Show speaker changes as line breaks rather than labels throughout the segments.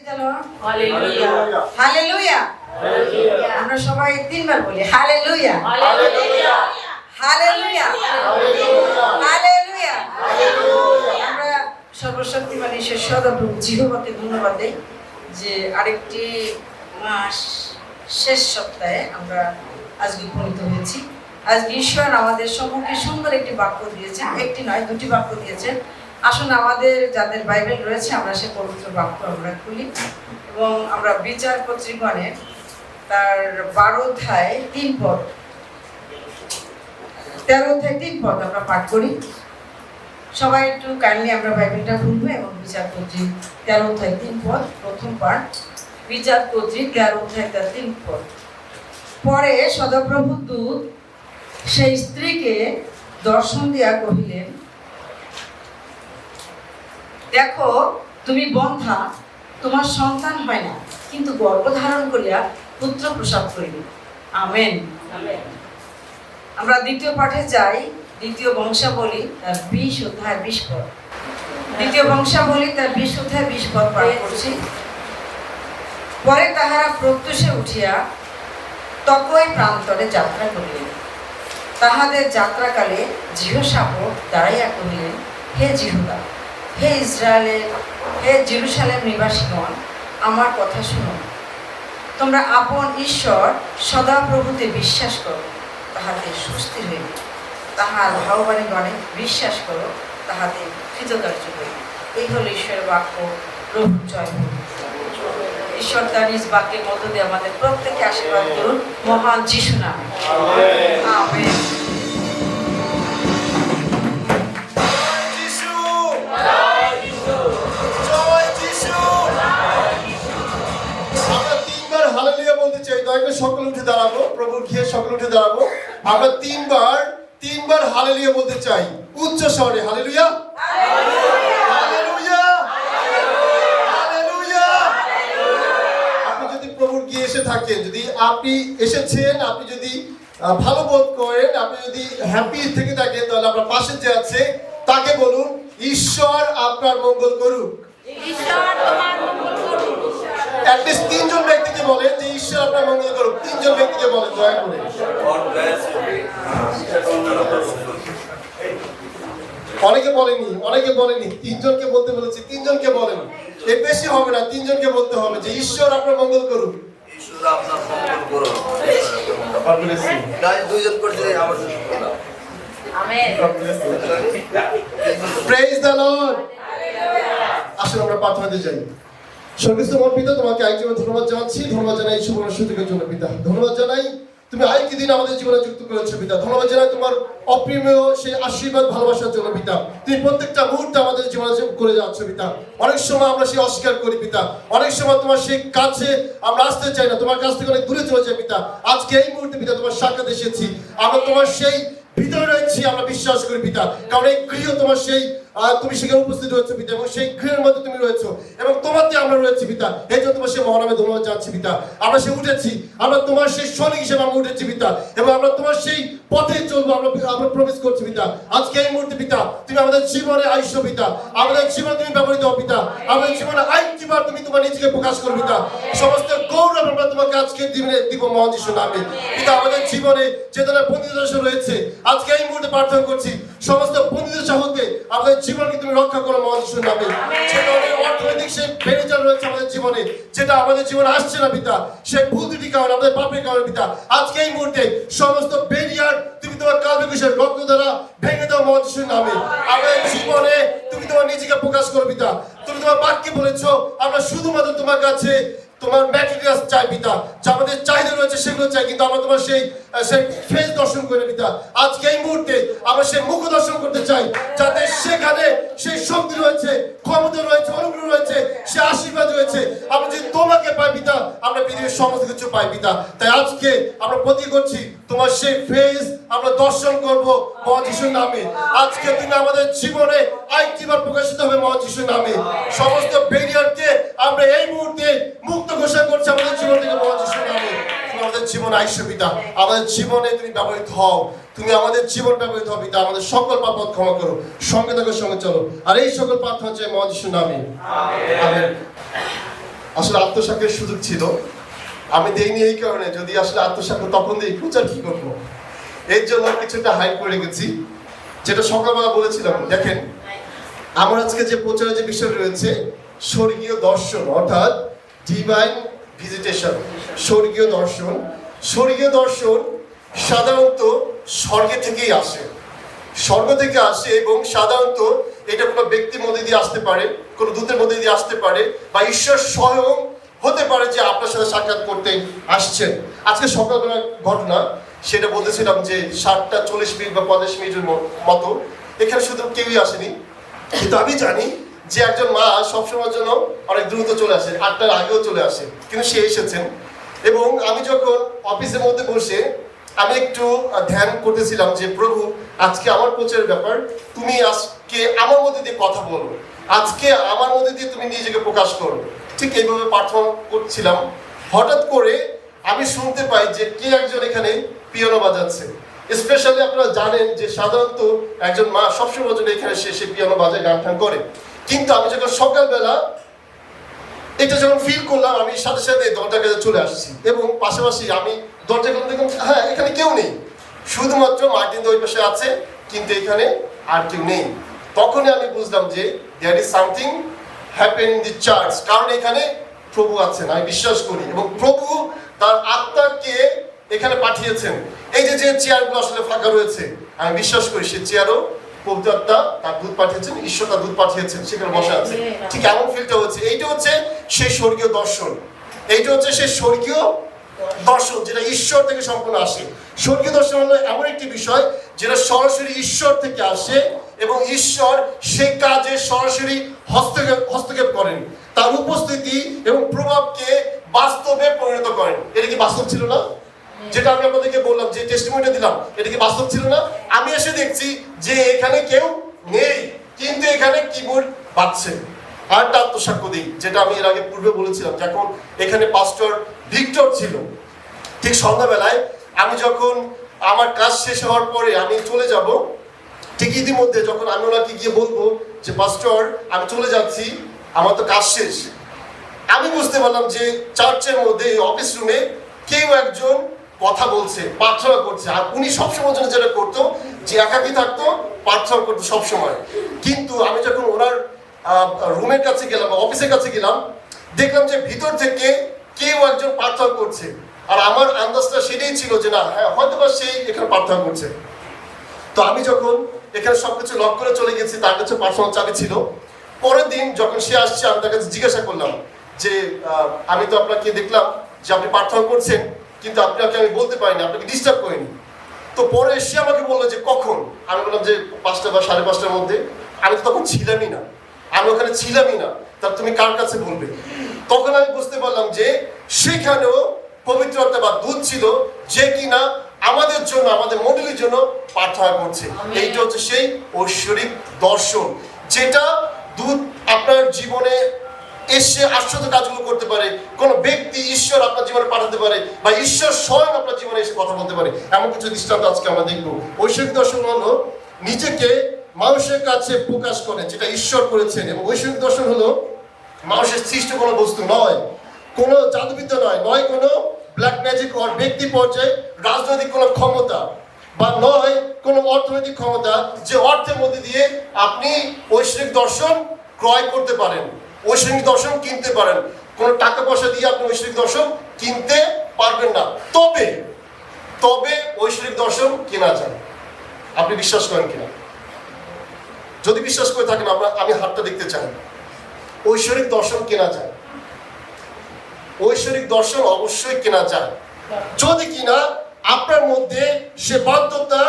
Hallelujah hallelujah আমরা সবাই তিনবার বলি হালেলুয়া হালেলুয়া হালেলুয়া হালেলুয়া। আমরা সর্বশক্তিমান ঈশ্বর সদাপ্রভু জিহ্বাকে ধন্যবাদ দেই যে আরেকটি মাস শেষ সপ্তাহে আমরা আজকে উপনীত হয়েছি। আজকে ঈশ্বর আমাদের সম্মুখে সুন্দর একটি বাক্য দিয়েছেন, একটি নয় দুটি বাক্য দিয়েছেন। আসুন আমাদের যাদের বাইবেল রয়েছে আমরা সে পবিত্র বাক্য আমরা খুলি এবং আমরা বিচার পত্রিকানের তার 12 অধ্যায় 3 পদ 13 অধ্যায় 3 পদ আমরা পাঠ করি। সবাই একটু কাইন্ডলি আমরা বাইবেলটা খুলবো এবং বিচার পত্রিক 13 অধ্যায় 3 পদ প্রথম পাঠ। বিচার পত্রিক 13 অধ্যায় 3 পদ। পরে সদাপ্রভু দূত সেই স্ত্রীকে দর্শন দিয়া কহিলেন, দেখো তুমি বন্ধা, তোমার সন্তান হয় না, কিন্তু গর্ভধারণ করিয়া পুত্র প্রসব করিবে। আমেন। আমরা দ্বিতীয় পাঠে যাই, দ্বিতীয় বংশাবলী তার 20 অধ্যায় 20 পদ। দ্বিতীয় বংশাবলী তার 20 অধ্যায় 20 পদ পাঠ করছি। পরে তাহারা প্রত্যুষে উঠিয়া তকই প্রান্তরে যাত্রা করিলেন। তাহাদের যাত্রাকালে জিহ্বাশাবক দাঁড়াইয়া কহিলেন, হে জিহুদা, হে ইসরায়েলের, হে জেরুসালেম নিবাসীগণ, আমার কথা শুনো। তোমরা আপন ঈশ্বর সদাপ্রভুতে বিশ্বাস করো, তাহাতে সুস্থির হইবে। তাহার ভাববাণীগণে বিশ্বাস করো, তাহাতে কৃতকার্য হইবে। এই হল ঈশ্বরের বাক্য। প্রভু জয় হোক। ঈশ্বর তার নিজ বাক্যের মধ্য দিয়ে আমাদের প্রত্যেককে আশীর্বাদ করুন মহান যিশু নামে। আমেন।
সকল উঠে দাঁড়াবো, প্রভুর খেয়ে সকল উঠে দাঁড়াবো। আমরা তিনবার হালেলুয়া বলতে চাই উচ্চ স্বরে। Hallelujah hallelujah hallelujah. আপনি যদি প্রভুর গিয়ে এসে থাকেন, যদি আপনি এসেছেন, আপনি যদি ভালো বোধ করেন, আপনি যদি হ্যাপি থেকে থাকেন, তাহলে আপনার পাশে যে আছে তাকে বলুন, ঈশ্বর আপনার মঙ্গল করুক।
ঈশ্বর তোমার মঙ্গল করুক।
অ্যাটলিস্ট 3 জন ব্যক্তিকে বলেন যে ঈশ্বর আপনার মঙ্গল করুক। 3 জন ব্যক্তিকে বলেন দয়া করে। অনেকে বলেনি 3 জনকে বলতে বলেছি। 3 জনকে বলেন, এর বেশি হবে না, 3 জনকে বলতে হবে যে ঈশ্বর আপনার মঙ্গল করুক।
ঈশ্বর আপনার মঙ্গল করুক। দুই জন করছে আমার
আমেন।
Praise the Lord. আসুন আমরা প্রার্থনাতে যাই। স্বর্গস্থ আমার পিতা, তোমাকে আরেকটি ধন্যবাদ জানাচ্ছি। ধন্যবাদ জানাই সুবর্ণ সুযোগের জন্য পিতা। ধন্যবাদ জানাই তুমি আরেকটি দিন আমাদের জীবনে যুক্ত করেছো পিতা। ধন্যবাদ জানাই তোমার অপ্রিমেয় সেই আশীর্বাদ ভালোবাসার জন্য পিতা। তুমি প্রত্যেকটা মুহূর্তে আমাদের জীবনে করে যাচ্ছ পিতা। অনেক সময় আমরা সেই অস্বীকার করি পিতা। অনেক সময় তোমার সেই কাছে আমরা আসতে চাই না, তোমার কাছ থেকে অনেক দূরে চলে যাই পিতা। আজকে এই মুহূর্তে পিতা তোমার সাক্ষাৎ এসেছি। আমরা তোমার সেই ভিতরে রয়েছি, আমরা বিশ্বাস করি পিতা। কারণ এই গৃহ তোমার সেই তুমি সেখানে উপস্থিত রয়েছো পিতা, এবং সেই গৃহের মধ্যে তুমি রয়েছো এবং তোমাতে আমরা রয়েছি পিতা। এই জন্য তোমার সেই মহানামে ধন্যবাদ জানাচ্ছি পিতা। আমরা সে উঠেছি, আমরা তোমার সেই সৈনিক হিসেবে আমরা উঠেছি পিতা, এবং আমরা তোমার সেই পথে চলবো। আমরা প্রবেশ করছি পিতা। আজকে এই মুহূর্তে পিতা তুমি আমাদের জীবনে আইসো পিতা। আমাদের জীবনে তুমি ব্যবহৃত হও পিতা। আমাদের জীবনে আরেকটিবার তুমি তোমার নিজেকে প্রকাশ করো পিতা। সমস্ত গৌরব আমরা তোমাকে আজকে দিব মহান যিশুর নামে পিতা। আমাদের জীবনে যে ধরনের বন্দিদশা রয়েছে, আজকে এই মুহূর্তে প্রার্থনা করছি সমস্ত বন্দিদশা হতে আমাদের জীবনকে তুমি রক্ষা করো মহান যিশুর নামে। যে ধরনের অর্থনৈতিক সেই বেড়েচাল রয়েছে আমাদের জীবনে, যেটা আমাদের জীবনে আসছে না পিতা, সেই ভুল ত্রুটি কারণে, আমাদের পাপের কারণে পিতা, আজকে এই মুহূর্তে সমস্ত বেরিয়ার তুমি তোমার কালবে কুশের রক্ত দ্বারা ভেঙে দাও মহান যিশুর নামে। আমাদের জীবনে তুমি তোমার নিজেকে প্রকাশ করো পিতা। তুমি তোমার বাক্যে বলেছো আমরা শুধুমাত্র তোমার কাছে তোমার ম্যাটেরিয়ালস চাই পিতা, যা আমাদের চাহিদা রয়েছে সেগুলো চাই, কিন্তু আমরা তোমার সেই ফেস দর্শন করে পিতা। আজকে এই মুহূর্তে আমরা সেই মুখ দর্শন করতে চাই, যাতে সেখানে সেই শক্তি রয়েছে, ক্ষমতা রয়েছে, অনুগ্রহ রয়েছে, সে আশীর্বাদ রয়েছে। আমরা যদি তোমাকে পাই পিতা, আমরা পৃথিবীর সমস্ত কিছু পাই পিতা। তাই আজকে আমরা প্রতিজ্ঞা করছি তোমার সেই ফেস আমরা দর্শন করব মহান যিশুর নামে। আজকে তুমি আমাদের জীবনে আরেকটিবার প্রকাশিত হবে মহান যিশুর নামে। সমস্ত ব্যারিয়ারকে আমরা এই মুহূর্তে মুক্ত ঘোষণা করছি আমাদের জীবন থেকে মহান যিশুর নামে। তুমি আমাদের জীবনে আইসো পিতা। আমাদের জীবনে তুমি ব্যবহৃত হও, তুমি আমাদের জীবন ব্যবহৃত হও পিতা। আমাদের সকল পাপ ক্ষমা করো, সঙ্গে থাকার সঙ্গে চলো। আর এই সকল প্রার্থনা চাই মহান যিশুর নামে। আমেন। আসলে আত্মসাক্ষের সুযোগ ছিল, আমি দেইনি এই কারণে, যদি আসলে আত্মসাক্ষ্য তখন দিই প্রচার কি করবো, এর জন্য কিছুটা হাইড করে গেছি। যেটা সকালবেলা বলেছিলাম, দেখেন আমার আজকে যে প্রচারের যে বিষয় রয়েছে স্বর্গীয় দর্শন, অর্থাৎ ডিভাইন ভিজিটেশন, স্বর্গীয় দর্শন। স্বর্গীয় দর্শন সাধারণত স্বর্গে থেকেই আসে, স্বর্গ থেকে আসে, এবং সাধারণত এটা কোনো ব্যক্তির মধ্যে দিয়ে আসতে পারে, কোনো দূতের মধ্যে দিয়ে আসতে পারে, বা ঈশ্বর স্বয়ং হতে পারে যে আপনার সাথে সাক্ষাৎ করতে আসছেন। আজকে সকালবেলার ঘটনা সেটা বলতেছিলাম যে 7:40 বা 50 মিনিটের মতো এখানে শুধু কেউই আসেনি, কিন্তু আমি জানি যে একজন মা সবসময়ের জন্য অনেক দ্রুত চলে আসে, 8টার আগেও চলে আসে, কিন্তু সে এসেছেন। এবং আমি যখন অফিসের মধ্যে বসে আমি একটু ধ্যান করতেছিলাম যে প্রভু আজকে আমার প্রচারের ব্যাপার, তুমি আজকে আমার মধ্যে দিয়ে কথা বলো, আজকে আমার মধ্যে দিয়ে তুমি নিজেকে প্রকাশ করো। ঠিক এইভাবে প্রার্থনা করছিলাম, হঠাৎ করে আমি শুনতে পাই যে কে একজন এখানে পিয়ানো বাজাচ্ছে। স্পেশালি আপনারা জানেন যে সাধারণত একজন মা সবসময় জন্য এখানে সে পিয়ানো বাজায়, গান টান করে, কিন্তু আমি যখন সকালবেলা এটা যখন ফিল করলাম, আমি সাথে সাথে দরজার কাছে চলে আসছি, এবং পাশাপাশি আমি দরজা খুলে দেখলাম হ্যাঁ এখানে কেউ নেই, শুধুমাত্র মার্টিন ওই পাশে আছে, কিন্তু এখানে আর কেউ নেই। তখনই আমি বুঝলাম যে there is something happen in the church, কারণ এখানে প্রভু আছেন, আমি বিশ্বাস করি, এবং প্রভু তার আত্মাকে এখানে পাঠিয়েছেন। এই যে যে চেয়ারগুলো আসলে ফাঁকা রয়েছে, আমি বিশ্বাস করি সে চেয়ারও পবিত্র আত্মা তার দুধ পাঠিয়েছেন, ঈশ্বর তার দুধ পাঠিয়েছেন, সেখানে বসে আছে। ঠিক এমন ফিলটা হচ্ছে, এইটা হচ্ছে সেই স্বর্গীয় দর্শন, এইটা হচ্ছে সেই স্বর্গীয় দর্শন যেটা ঈশ্বর থেকে সম্পূর্ণ আসে। স্বর্গীয় দর্শন হলো এমন একটি বিষয় যেটা সরাসরি ঈশ্বর থেকে আসে, এবং ঈশ্বর সেই কাজে সরাসরি হস্তক্ষেপ করেন, তার উপস্থিতি এবং প্রভাবকে বাস্তবে পরিণত করেন। এটা কি বাস্তব ছিল না? যেটা আমি আপনাদেরকে বললাম, যে টেস্টিমনিটা দিলাম, এটা কি বাস্তব ছিল না? আমি এসে দেখছি যে এখানে কেউ নেই, কিন্তু এখানে কিবোর্ড বাজছে। আরেকটা আত্মসাক্ষ্য দিই, যেটা আমি এর আগে পূর্বে বলেছিলাম, যখন এখানে পাস্টর ভিক্টর ছিল, ঠিক সন্ধ্যাবেলায় আমি যখন আমার কাজ শেষ হওয়ার পরে আমি চলে যাব, ঠিক ইতিমধ্যে যখন আমি ওনাকে গিয়ে বলবো যে পাস্টর আমি চলে যাচ্ছি, আমার তো কাজ শেষ, আমি বুঝতে পারলাম যে চার্চের মধ্যে অফিস রুমে কেউ একজন কথা বলছে, প্রার্থনা করছে। আর উনি সবসময় জন্য যেটা করতো যে একাকী থাকতো, প্রার্থনা করতো সবসময়। কিন্তু আমি যখন ওনার রুমের কাছে গেলাম বা অফিসের কাছে গেলাম, দেখলাম যে ভিতর থেকে কেউ একজন প্রার্থনা করছে, আর আমার আন্দাজটা সেটাই ছিল যে না, হ্যাঁ হয়তো বা সেই এখানে প্রার্থনা করছে। তো আমি যখন এখানে সবকিছু লক করে চলে গেছি, তার কাছে পার্সোনাল চাবি ছিল। পরের দিন যখন সে আসছে, আমি তার কাছে জিজ্ঞাসা করলাম যে আমি তো আপনাকে দেখলাম যে আপনি প্রার্থনা করছেন, কিন্তু আপনাকে আমি বলতে পারিনি, আপনাকে ডিস্টার্ব করিনি। তো পরে সে আমাকে বললো যে কখন, আমি বললাম যে 5টা বা 5:30টার মধ্যে। আমি তো তখন ছিলামই না, আমি ওখানে ছিলামই না, তা তুমি কার কাছে বলবে? তখন আমি বুঝতে পারলাম যে সেখানেও পবিত্রতা বা দুধ ছিল, যে কিনা আমাদের জন্য, আমাদের মণ্ডলীর জন্য প্রার্থনা করছে। এইটা হচ্ছে সেই ঐশ্বরিক দর্শন, যেটা দুধ আপনার জীবনে এসে আশ্চর্য কাজগুলো করতে পারে, কোনো ব্যক্তি ঈশ্বর আপনার জীবনে পাঠাতে পারে, বা ঈশ্বর স্বয়ং আপনার জীবনে এসে কথা বলতে পারে। এমন কিছু দৃষ্টান্ত আজকে আমরা দেখবো। ঐশ্বরিক দর্শন হলো নিজেকে মানুষের কাছে প্রকাশ করে, যেটা ঈশ্বর করেছেন। এবং ঐশ্বরিক দর্শন হলো মানুষের সৃষ্ট কোনো বস্তু নয়, কোনো জাদুবিদ্যা নয় কোনো ব্ল্যাক ম্যাজিক আর ব্যক্তি পর্যায়ে রাজনৈতিক কোনো ক্ষমতা, বা নয় কোনো অর্থনৈতিক ক্ষমতা, যে অর্থের মধ্যে দিয়ে আপনি ঐশ্বরিক দর্শন ক্রয় করতে পারেন, ঐশ্বরিক দর্শন কিনতে পারেন। কোনো টাকা পয়সা দিয়ে আপনি ঐশ্বরিক দর্শন কিনতে পারবেন না। তবে ঐশ্বরিক দর্শন কেনা যায়। আপনি বিশ্বাস করেন কিনা? যদি বিশ্বাস করে থাকেন, আমি হাতটা দেখতে চাই। ঐশ্বরিক দর্শন কেনা যায়, ঐশ্বরিক দর্শন অবশ্যই কেনা যায়, যদি কিনা আপনার মধ্যে সে বাধ্যতা,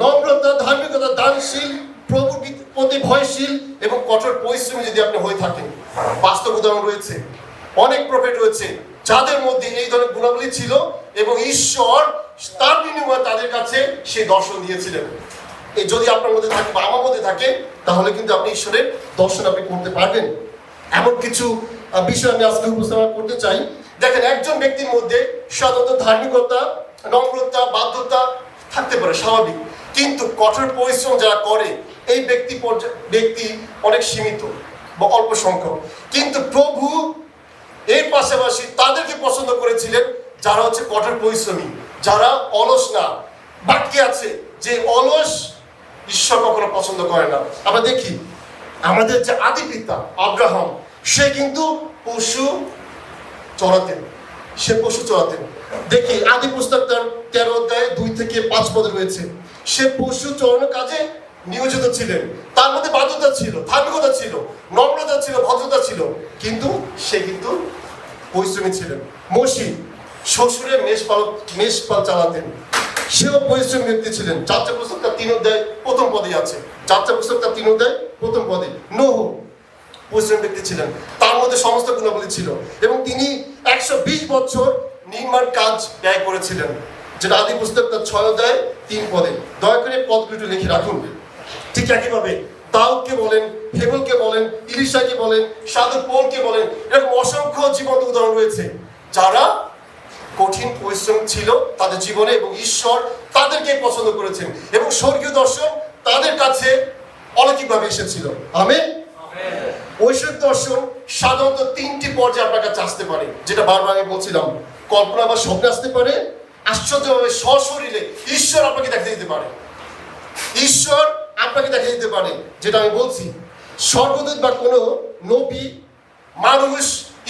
নম্রতা, ধার্মিকতা, দানশীল, প্রভুর প্রতি ভয়শীল এবং কঠোর পরিশ্রমী যদি আপনি হয়ে থাকেন। বাস্তব উদাহরণ রয়েছে, অনেক প্রফেট রয়েছে যাদের মধ্যে এই ধরনের গুণাবলী ছিল, এবং ঈশ্বর তার বিনিময়ে তাদের কাছে সেই দর্শন দিয়েছিলেন। এই যদি আপনার মধ্যে থাকে বা আমার মধ্যে থাকে, তাহলে কিন্তু আপনি ঈশ্বরের দর্শন আপনি করতে পারবেন। এমন কিছু বিষয় আমি আজকে উপস্থাপন করতে চাই। দেখেন, একজন ব্যক্তির মধ্যে সাধারণত ধার্মিকতা, নম্রতা, বাধ্যতা থাকতে পারে, স্বাভাবিক, কিন্তু কঠোর পরিশ্রম যারা করে এই ব্যক্তি অনেক সীমিত বা অল্প সংখ্যক। কিন্তু প্রভু এর পাশাপাশি তাদেরকে পছন্দ করেছিলেন যারা হচ্ছে কঠোর পরিশ্রমী, যারা অলস না। বাক্যে আছে যে অলস ঈশ্বর কখনো পছন্দ করে না। আমরা দেখি আমাদের যে আদি পিতা আব্রাহাম, সে কিন্তু পশু চড়াতেন, দেখি আদি পুস্তক তার 13 অধ্যায়ে 2 থেকে 5 পদে রয়েছে। সে পশু চড়ানোর কাজে নিয়োজিত ছিলেন। তার মধ্যে বাধ্যতা ছিল, ধার্মিকতা ছিল, নম্রতা ছিল, ভদ্রতা ছিল, কিন্তু সে কিন্তু পরিশ্রমী ছিলেন। মসি শ্বশুরের মেষপাল চালাতেন, সেও পরিশ্রমী ব্যক্তি ছিলেন। যাত্রা পুস্তক তার 3 অধ্যায় 1ম পদে আছে। যাত্রা পুস্তক তার 3 অধ্যায় 1ম পদে। নোহ পরিশ্রমী ব্যক্তি ছিলেন, তার মধ্যে সমস্ত গুণাবলী ছিল, এবং তিনি 120 বছর নির্মাণ কাজ ব্যয় করেছিলেন, যেটা আদি পুস্তক তার 6 অধ্যায় 3 পদে। দয়া করে পদগুলো একটু লিখে রাখুন। ঠিক একইভাবে দাউদকে বলেন, হেবেলকে বলেন, ইলিশাকে বলেন, সাধু পৌলকে বলেন, এরকম অসংখ্য জীবন্ত উদাহরণ রয়েছে যারা কঠিন পরিশ্রম ছিল তাদের জীবনে, এবং ঈশ্বর তাদেরকে পছন্দ করেছেন, এবং স্বর্গীয় দর্শন তাদের কাছে অলৌকিকভাবে এসেছিল। আমেন। ঐশ্বরিক দর্শন সাধারণত 3টি পর্যায়ে আপনার কাছে আসতে পারে, যেটা বারবার আমি বলছিলাম। কল্পনা বা স্বপ্নে আসতে পারে, আশ্চর্যভাবে সশরীরে ঈশ্বর আপনাকে দেখা দিতে পারে, ঈশ্বর আপনাকে দেখা দিতে পারে, যেটা আমি বলছি। স্বর্গদূত বা কোনো নবী, মানুষ,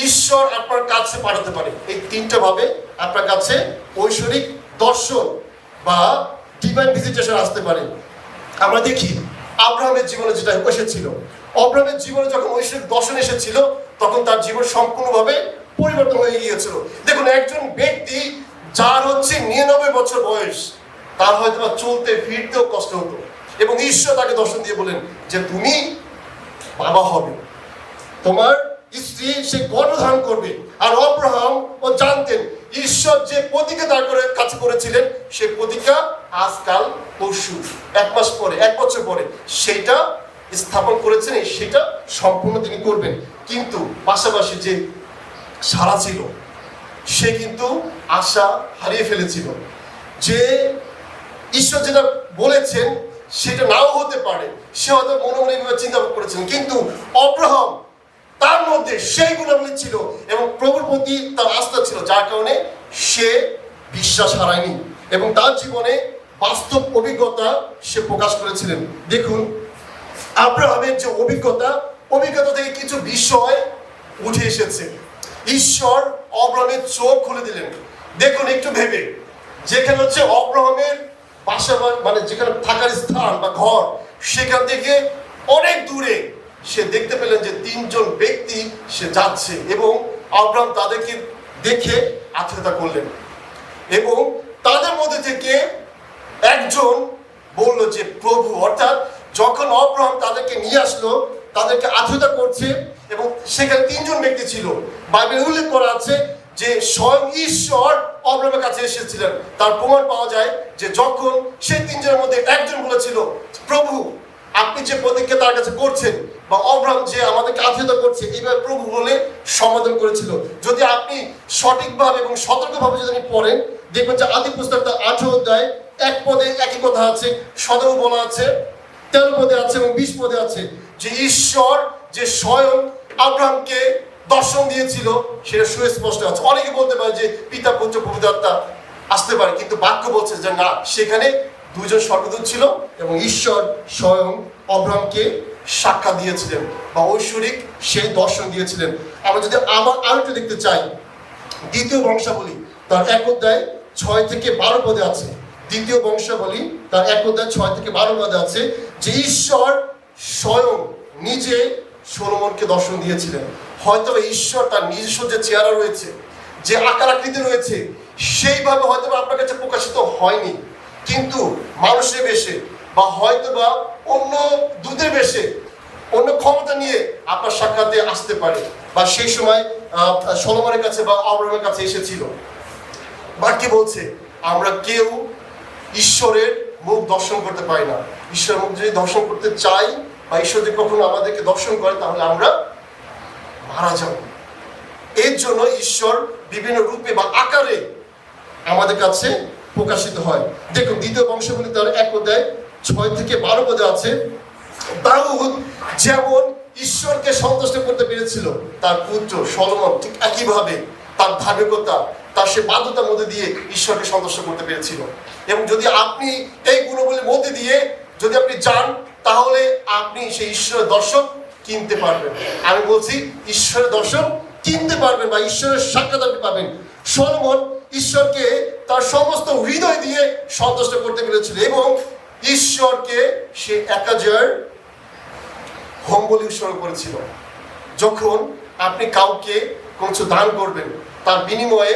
ঈশ্বর আপনার কাছে পাঠাতে পারে। এই 3টা ভাবে আপনার কাছে ঐশ্বরিক দর্শন বা ডিভাইন ভিজিটেশন আসতে পারে। আমরা দেখি আব্রাহামের জীবনে যেটা এসেছিল, আব্রাহামের জীবনে যখন ঐশ্বরিক দর্শন এসেছিল, তখন তার জীবন সম্পূর্ণভাবে পরিবর্তন হয়ে গিয়েছিল। দেখুন, একজন ব্যক্তি যার হচ্ছে 99 বছর বয়স, তার হয়তো বা চলতে ফিরতেও কষ্ট হতো, এবং ঈশ্বর তাকে দর্শন দিয়ে বলেন যে তুমি বাবা হবে, তোমার স্ত্রী সে গর্ভধারণ করবে। আর আব্রাহাম ও জানতেন ঈশ্বর যে প্রতিজ্ঞা তার কাছে করেছিলেন, সেই প্রতিজ্ঞা আজকাল পরশু 1 মাস পরে, 1 বছর পরে সেটা স্থাপন করেছেন, সেটা সম্পূর্ণ তিনি করবেন। কিন্তু পাশাপাশি যে সারা ছিল, সে কিন্তু আশা হারিয়ে ফেলেছিল যে ঈশ্বর যেটা বলেছেন সেটা নাও হতে পারে। সে হয়তো মনে মনে এভাবে চিন্তা করেছেন, কিন্তু আব্রাহাম তার মধ্যে সেই গুণাবলী ছিল এবং প্রভুর প্রতি তার আস্থা ছিল, যার কারণে সে বিশ্বাস হারায়নি এবং তার জীবনে বাস্তব অভিজ্ঞতা সে প্রকাশ করেছিলেন। দেখুন, আব্রাহামের যে অভিজ্ঞতা থেকে কিছু বিষয় উঠে এসেছে। ঈশ্বর আব্রাহামের চোখ খুলে দিলেন। দেখুন একটু ভেবে, যেখানে হচ্ছে আব্রাহামের বাসা, মানে যেখানে থাকার স্থান বা ঘর, সেখান থেকে অনেক দূরে সে দেখতে পেলেন যে 3 জন ব্যক্তি সে যাচ্ছে, এবং আব্রাহাম তাদেরকে দেখে আত্মীয়তা করলেন, এবং তাদের মধ্যে থেকে একজন বলল যে প্রভু। অর্থাৎ যখন আব্রাহাম তাদেরকে নিয়ে আসলো, তাদেরকে আত্মীয়তা করছে, এবং সেখানে 3 জন ব্যক্তি ছিল। বাইবেলে উল্লেখ করা আছে যে স্বয়ং ঈশ্বর আব্রাহামের কাছে এসেছিলেন। তার প্রমাণ পাওয়া যায় যে যখন সেই 3 জনের মধ্যে একজন বলেছিল, প্রভু আপনি যে প্রতিজ্ঞা তার কাছে করছেন, বা আব্রাহাম যে আমাদেরকে আত্মীয়তা করছে, এইভাবে প্রভু বলে সম্বোধন করেছিল। যদি আপনি সঠিকভাবে এবং সতর্কভাবে যদি আপনি পড়েন, দেখবেন যে আদি পুস্তক 18 অধ্যায় 1 পদে একই কথা আছে, 17 বলা আছে, 13 পদে আছে এবং 20 পদে আছে, যে ঈশ্বর যে স্বয়ং আব্রাহামকে দর্শন দিয়েছিল সেটা সুস্পষ্ট আছে। অনেকে বলতে পারে যে পিতা, পুত্র, পবিত্র আত্মা আসতে পারে, কিন্তু বাক্য বলছে যে না, সেখানে 2 জন স্বর্গদূত ছিল এবং ঈশ্বর স্বয়ং আব্রাহামকে সাক্ষাৎ দিয়েছিলেন বা ঐশ্বরিক সেই দর্শন দিয়েছিলেন। আমরা যদি আরো একটু দেখতে চাই, 2 বংশাবলী তার 1 অধ্যায় 6 থেকে 12 পদে আছে। 2 বংশাবলী তার 1 অধ্যায় 6 থেকে 12 পদে আছে যে ঈশ্বর স্বয়ং নিজে সলোমনকে দর্শন দিয়েছিলেন। হয়তো ঈশ্বর তার নিজস্ব যে চেহারা রয়েছে, যে আকার আকৃতি রয়েছে, সেইভাবে হয়তো আপনার কাছে প্রকাশিত হয়নি, কিন্তু মানুষের বেশে বা হয়তো বা অন্য দূতের বেশে, অন্য ক্ষমতা নিয়ে আপনার সাক্ষাতে আসতে পারে, বা সেই সময় সলোমনের কাছে বা আব্রাহামের কাছে এসেছিল। বাক্যে বলছে আমরা কেউ ঈশ্বরের মুখ দর্শন করতে পারি না। ঈশ্বরের মুখ যদি দর্শন করতে চাই বা ঈশ্বর যদি কখনো আমাদেরকে দর্শন করে, তাহলে আমরা মারা যাব। এর জন্য ঈশ্বর বিভিন্ন রূপে বা আকারে আমাদের কাছে প্রকাশিত হয়। দেখুন 2 বংশাবলী তার 1 অধ্যায় 6 থেকে 12 পদে আছে, দাউদ যেমন ঈশ্বরকে সন্তুষ্ট করতে পেরেছিল, তার পুত্র সলোমন ঠিক একইভাবে তার ধার্মিকতা, তার সে বাধ্যতার মধ্যে দিয়ে ঈশ্বরকে সন্তুষ্ট করতে পেরেছিল। এবং যদি আপনি এই গুণগুলির মধ্যে দিয়ে যদি আপনি যান, তাহলে আপনি সেই ঈশ্বরের দর্শন কিনতে পারবেন। আমি বলছি ঈশ্বরের দর্শন কিনতে পারবেন বা ঈশ্বরের সাক্ষাৎ আপনি পাবেন। সলোমন ঈশ্বরকে তার সমস্ত হৃদয় দিয়ে সন্তুষ্ট করতে পেরেছিল এবং ঈশ্বরকে সে 1000 হোম বলি উৎসর্গ করেছিল। যখন আপনি কাউকে কোনো কিছু দান করবেন, তার বিনিময়ে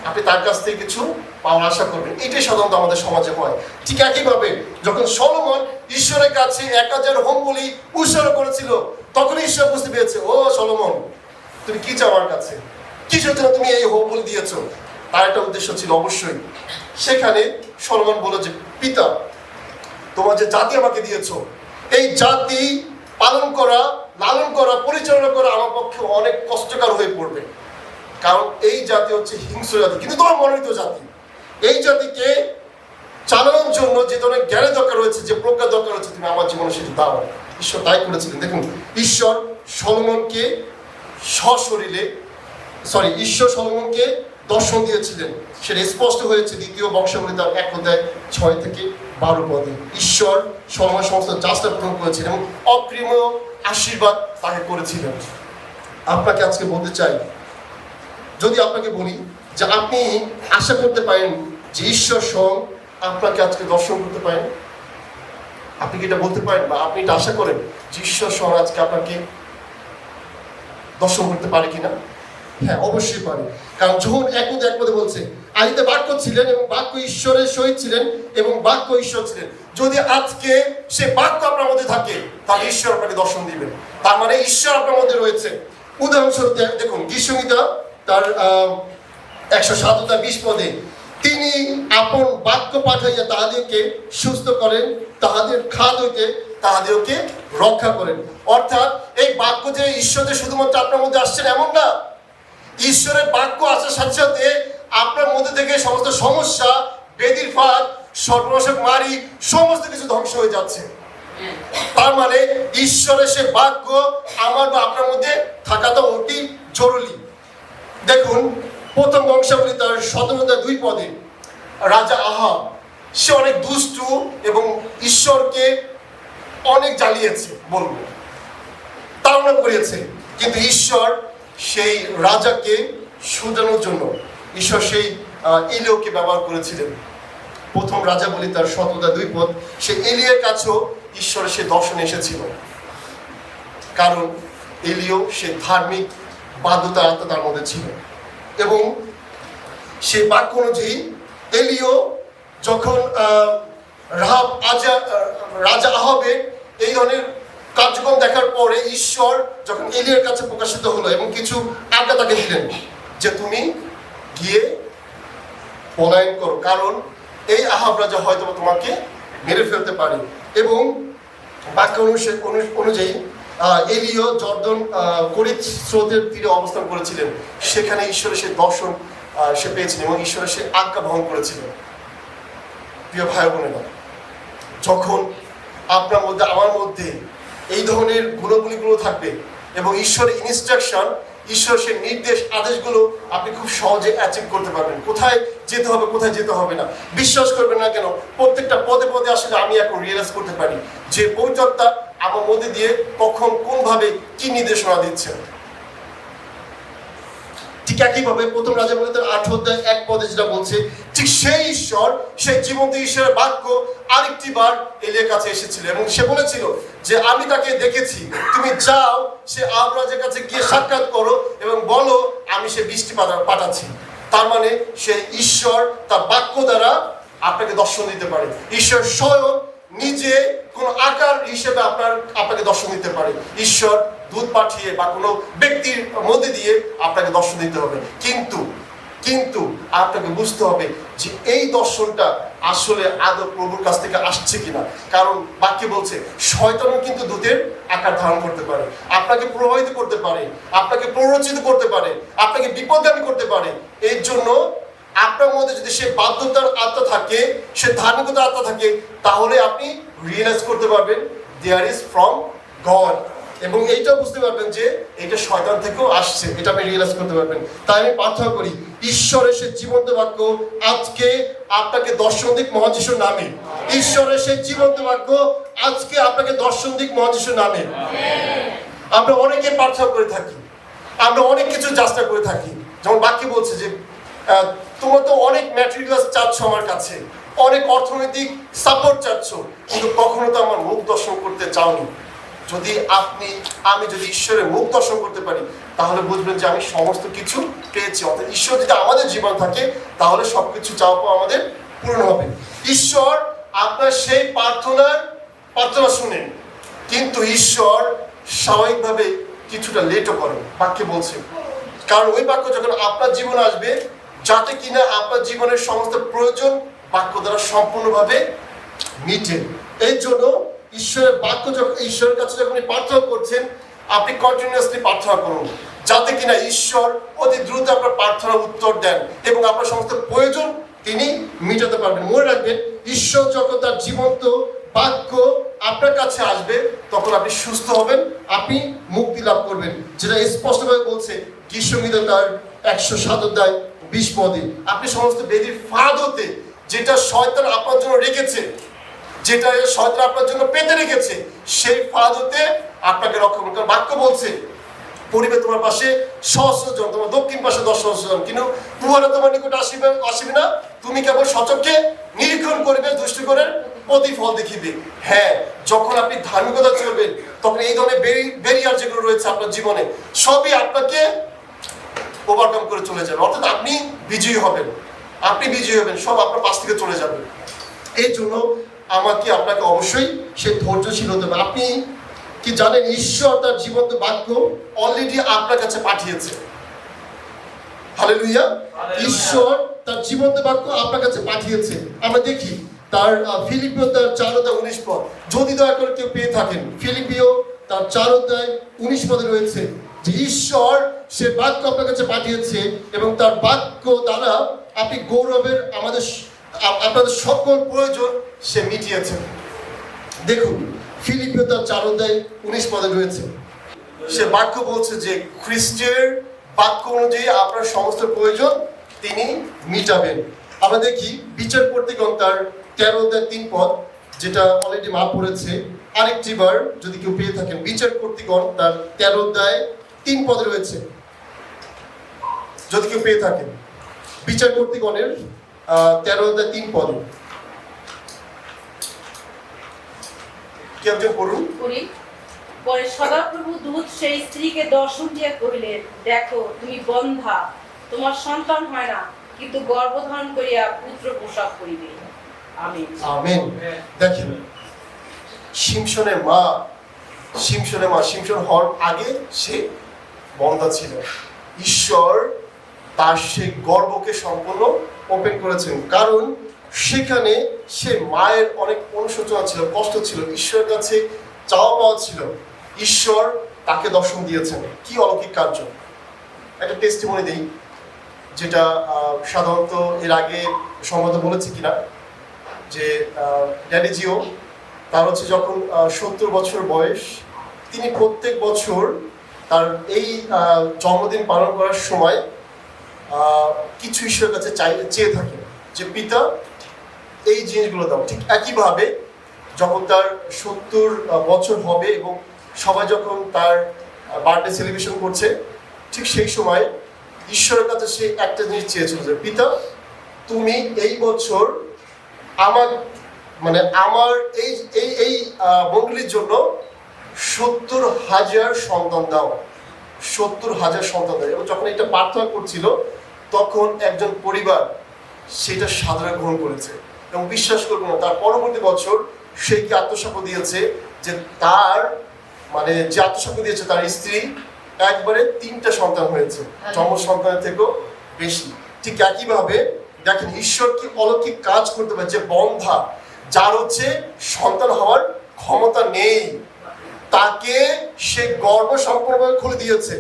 আপনি তার কাছ থেকে কিছু পাওয়ার আশা করবেন, এটাই সাধারণত আমাদের সমাজে হয়। ঠিক একইভাবে যখন সলোমন ঈশ্বরের কাছে 1000 হোম বলি উৎসর্গ করেছিল, তখন ঈশ্বর বুঝতে পেরেছে, ও সলোমন, তুমি কি চাও আমার কাছে, কিসের জন্য তুমি এই হোম বলি দিয়েছো। তার একটা উদ্দেশ্য ছিল অবশ্যই। সেখানে সলোমন বলল যে, পিতা, তোমার যে জাতি আমাকে দিয়েছো, এই জাতি পালন করা, লালন করা, পরিচালনা করা আমার পক্ষে অনেক কষ্টকর হয়ে পড়বে। কারণ এই জাতি হচ্ছে হিংস্র জাতি, কিন্তু তোমার মনোনীত জাতি। এই জাতিকে চালানোর জন্য যে ধরনের জ্ঞানের দরকার রয়েছে, যে প্রজ্ঞা দরকার রয়েছে, তুমি আমার জীবনে সেটি দাও। ঈশ্বর তাই করেছিলেন। দেখুন, ঈশ্বর সলোমনকে ঈশ্বর সলোমনকে দর্শন দিয়েছিলেন। সেটা স্পষ্ট হয়েছে 2 বংশাবলী তার 1-6 থেকে 12 পদে। ঈশ্বর সলোমন সমস্ত যাচটা পূরণ করেছিলেন এবং অপ্রিমেয় আশীর্বাদ তাকে করেছিলেন। আপনাকে আজকে বলতে চাই, যদি আপনাকে বলি যে আপনি আশা করতে পারেন যে ঈশ্বর স্বয়ং আপনাকে আজকে দর্শন করতে পারেন, আপনি কি এটা বলতে পারেন বা আপনি এটা আশা করেন যে ঈশ্বর স্বয়ং আজকে আপনাকে দর্শন করতে পারে কিনা? হ্যাঁ, অবশ্যই পারে। কারণ যখন 1 বলছে, আদিতে বাক্য ছিলেন এবং বাক্য ঈশ্বরের সহিত ছিলেন এবং বাক্য ঈশ্বর ছিলেন। যদি আজকে সে বাক্য আপনার মধ্যে থাকে, তাহলে ঈশ্বর আপনাকে দর্শন দিবেন। তার মানে ঈশ্বর আপনার মধ্যে রয়েছে। উদাহরণস্বরূপ দেখুন, গীতসংহিতা তার 107-20 পদে, তিনি আপন বাক্য পাঠাইয়া তাহাদেরকে সুস্থ করেন, তাহাদের খাদ হইতে তাহাদেরকে রক্ষা করেন। অর্থাৎ এই বাক্য যে ঈশ্বর যে শুধুমাত্র আপনার মধ্যে আসছেন এমন না, ঈশ্বরের বাক্য আসার সাথে সাথে আপনার মধ্যে থেকে সমস্ত সমস্যা, বেদির ফাঁদ, সর্বনাশক মারি, সমস্ত কিছু ধ্বংস হয়ে যাচ্ছে। তার মানে ঈশ্বরের সে বাক্য আমার বা আপনার মধ্যে থাকাটা অতি জরুরি। দেখুন, 1 বংশাবলী তার 17-2 পদে, রাজা আহাব সে অনেক দুষ্টু এবং ঈশ্বরকে অনেক জ্বালিয়েছে, বলবো তাড়না করিয়েছে। কিন্তু ঈশ্বর সেই রাজাকে শুধানোর জন্য ঈশ্বর সেই এলিয়াকে ব্যবহার করেছিলেন। 1 রাজা বলি তার 17-2 পদ, সে এলিয়ার কাছেও ঈশ্বরের সে দর্শন এসেছিল। কারণ এলিয়া সে ধার্মিক বাধ্যতা আত্মা তার মধ্যে ছিল এবং সে বাক্য অনুযায়ী এলিয়া যখন রাজা আহাবের এই ধরনের কার্যক্রম দেখার পরে ঈশ্বর যখন এলিয়ার কাছে প্রকাশিত হলো এবং কিছু আজ্ঞা তাকে দিলেন যে তুমি গিয়ে পলায়ন করো, কারণ এই আহাব রাজা হয়তো তোমাকে মেরে ফেলতে পারে। এবং বাক্য অনুযায়ী এলিয়া জর্দন করিত স্রোতের তীরে অবস্থান করেছিলেন। সেখানে ঈশ্বরের সে দর্শন সে পেয়েছিলেন এবং ঈশ্বরের সে আজ্ঞা বহন করেছিলেন। প্রিয় ভাই বোনেরা, যখন আপনার মধ্যে আমার মধ্যে এই ধরনের গুণগুলিগুলো থাকবে এবং ঈশ্বরের ইনস্ট্রাকশন, ঈশ্বর সে নির্দেশ আদেশগুলো আপনি খুব সহজে অ্যাচিভ করতে পারবেন। কোথায় যেতে হবে, কোথায় যেতে হবে না, বিশ্বাস করবেন না কেন, প্রত্যেকটা পদে পদে আসলে আমি এখন রিয়েলাইজ করতে পারি যে পবিত্রতা আমার মধ্যে দিয়ে কখন কোনভাবে কি নির্দেশনা দিচ্ছেন। ঠিক একইভাবে 1 রাজা বলি তার 8-1 পদে যেটা বলছে, ঠিক সেই ঈশ্বর, সেই জীবন্ত ঈশ্বরের বাক্য আরেকটি বার এলিয়ার কাছে এসেছিল এবং সে বলেছিল যে আমি তাকে দেখেছি, তুমি যাও সে আহাব রাজার কাছে গিয়ে সাক্ষাৎ করো এবং বলো আমি সে বৃষ্টি পাঠাচ্ছি। তার মানে সে ঈশ্বর তার বাক্য দ্বারা আপনাকে দর্শন দিতে পারে। ঈশ্বর স্বয়ং নিজে কোন আকার হিসেবে আপনাকে দর্শন দিতে পারে। ঈশ্বর দূত পাঠিয়ে বা কোনো ব্যক্তির মধ্যে দিয়ে আপনাকে দর্শন দিতে হবে, কিন্তু আপনাকে বুঝতে হবে যে এই দর্শনটা আসলে আদৌ প্রভুর কাছ থেকে আসছে কিনা। কারণ বাক্যে বলছে শয়তানও কিন্তু দূতের আকার ধারণ করতে পারে, আপনাকে প্রভাবিত করতে পারে, আপনাকে প্ররোচিত করতে পারে, আপনাকে বিপদগামী করতে পারে। এর জন্য আপনার মধ্যে যদি সে বাধ্যতার আত্মা থাকে, সে ধার্মিকতার আত্মা থাকে, তাহলে আপনি রিয়েলাইজ করতে পারবেন দেয়ার ইজ ফ্রম গড, এবং এইটা বুঝতে পারবেন যে এটা শয়তান থেকেও আসছে, এটা আপনি রিয়েলাইজ করতে পারবেন। তাই আমি প্রার্থনা করি ঈশ্বরের সে জীবন্ত বাক্য আজকে আপনাকে দর্শন দিক মহান যিশুর নামে। ঈশ্বরের সেই জীবন্ত বাক্য আজকে আপনাকে দর্শন দিক মহান যিশুর নামে। আমরা অনেকে প্রার্থনা করে থাকি, আমরা অনেক কিছু যাচনা করে থাকি, যেমন বাক্যে বলছে যে তোমরা তো অনেক ম্যাটেরিয়ালস চাচ্ছ আমার কাছে, অনেক অর্থনৈতিক সাপোর্ট চাচ্ছ, কিন্তু কখনো তো আমার মুখ দর্শন করতে চাওনি। যদি আমি যদি ঈশ্বরের মুখ দর্শন করতে পারি তাহলে বুঝবেন যে আমি সমস্ত কিছু পেয়েছি। অর্থাৎ ঈশ্বর যদি আমাদের জীবন থাকে তাহলে সবকিছু চাওয়া পাওয়া আমাদের পূরণ হবে। ঈশ্বর আপনার সেই প্রার্থনা শুনেন, কিন্তু ঈশ্বর স্বাভাবিকভাবে কিছুটা লেটও করেন, বাক্যে বলছে। কারণ ওই বাক্য যখন আপনার জীবনে আসবে, যাতে কিনা আপনার জীবনের সমস্ত প্রয়োজন বাক্য দ্বারা সম্পূর্ণভাবে মিটে। এই জন্য ঈশ্বরের বাক্য যখন ঈশ্বরের কাছে যখন আপনি প্রার্থনা করছেন, আপনি কন্টিনিউয়াসলি প্রার্থনা করুন, যাতে কিনা ঈশ্বর অতি দ্রুত আপনার প্রার্থনার উত্তর দেন এবং আপনার সমস্ত প্রয়োজন তিনি মিটাতে পারবেন। মনে রাখবেন, ঈশ্বর যখন তার জীবন্ত বাক্য আপনার কাছে আসবে তখন আপনি সুস্থ হবেন, আপনি মুক্তি লাভ করবেন, যেটা স্পষ্টভাবে বলছে গীতসংহিতা তার 107 অধ্যায় 20 পদে। আপনি সমস্ত বেদির ফাঁদ হতে, যেটা শয়তান আপনার জন্য রেখেছে, যেটা শয়তান আপনার জন্য পেতে রেখেছে, সেই ফাঁদ হতে আপনাকে রক্ষা করুন। কারণ বাক্য বলছে পরিবে তোমার পাশে 100 জন, তোমার দক্ষিণ পাশে 10 জন, কিন্তু উহারা তোমার নিকট আসিবে না। তুমি কেবল সচক্ষে নিরীক্ষণ করবে, দুষ্ট করে প্রতিফল দেখিবে। হ্যাঁ, যখন আপনি ধার্মিকতা চলবেন তখন এই ধরনের ব্যারিয়ার যেগুলো রয়েছে আপনার জীবনে সবই আপনাকে ওভারকাম করে চলে যাবে। অর্থাৎ আপনি বিজয়ী হবেন, সব আপনার পাশ থেকে চলে যাবে। এই জন্য আপনাকে অবশ্যই সে ধৈর্যশীল হতে হবে। আপনি কি জানেন, ঈশ্বর তার জীবন্ত বাক্য অলরেডি আপনার কাছে পাঠিয়েছে। হালেলুয়া! ঈশ্বর তার জীবন্ত বাক্য আপনার কাছে পাঠিয়েছে। আমরা দেখি তার ফিলিপিও তার 4:19 পদ, যদি দয়া করে কেউ পেয়ে থাকেন, ফিলিপিও তার 4:19 পদে রয়েছে যে ঈশ্বর সে বাক্য আপনার কাছে পাঠিয়েছে এবং তার বাক্য দ্বারা আপনি গৌরবের আপনাদের সকল প্রয়োজন সে মিটিয়েছেন। দেখুন, ফিলিপিও তার 4:19 পদে রয়েছে, সে বাক্য বলছে যে খ্রিস্টের বাক্য অনুযায়ী আপনার সমস্ত প্রয়োজন তিনি মিটাবেন। আমরা দেখি বিচারপতিগণ তার 13:3 পদ, যেটা অলরেডি মা পড়েছে, আরেকটি বার যদি কেউ পেয়ে থাকেন, বিচারপতিগণ তার 13:3 পদে রয়েছে, যদি কেউ পেয়ে থাকেন, বিচারপতিগণের 13:3 পদে কি একজন পড়ুন।
পরে সদাপ্রভু দূত সেই স্ত্রীকে দর্শন দিয়ে কহিলেন, দেখো তুমি বন্ধা, তোমার সন্তান হয় না, কিন্তু গর্ভধারণ করিয়া পুত্র প্রসব করিবে। আমেন।
আমেন। দেখেন, শিমশনের মা শিমশন হওয়ার আগে সে বন্ধা ছিল। ঈশ্বর তার সে গর্ভকে সম্পূর্ণ ওপেন করেছেন, কারণ সেখানে সে মায়ের অনেক অনুশোচনা ছিল, কষ্ট ছিল, ঈশ্বরের কাছে চাওয়া পাওয়া ছিল। ঈশ্বর তাকে দর্শন দিয়েছেন। কি অলৌকিক কার্য! একটা টেস্টিমনি দিই, যেটা সাধারণত এর আগে সম্ভবত বলেছি কিনা, যে ড্যাডি জিও তার হচ্ছে যখন 70 বছর বয়স, তিনি প্রত্যেক বছর তার এই জন্মদিন পালন করার সময় কিছু ঈশ্বরের কাছে চেয়ে থাকেন যে পিতা এই জিনিসগুলো দাও। ঠিক একইভাবে যখন তার 70 বছর হবে এবং সবাই যখন তার বার্থডে সেলিব্রেশন করছে, ঠিক সেই সময় ঈশ্বরের কাছে সে একটা জিনিস চেয়েছিল যে পিতা তুমি এই বছর আমার এই মণ্ডলীর জন্য 70,000 সন্তান দাও, 70,000 সন্তান দাও। এবং যখন এটা প্রার্থনা করছিল তখন একজন পরিবার সেটা সাদরে গ্রহণ করেছে এবং বিশ্বাস করবো না, তার পরবর্তী বছর সে কি আত্মসাক্ষ্য দিয়েছে যে তার যে আত্মসাক্ষ্য দিয়েছে তার স্ত্রী একবারে 3টা সন্তান হয়েছে, জন্ম সন্তানের থেকেও বেশি। ঠিক একইভাবে দেখেন ঈশ্বর কি অলৌকিক কাজ করতে পারে, যে বন্ধা, যার হচ্ছে সন্তান হওয়ার ক্ষমতা নেই, তাকে সে গর্ভ সম্পূর্ণভাবে খুলে দিয়েছে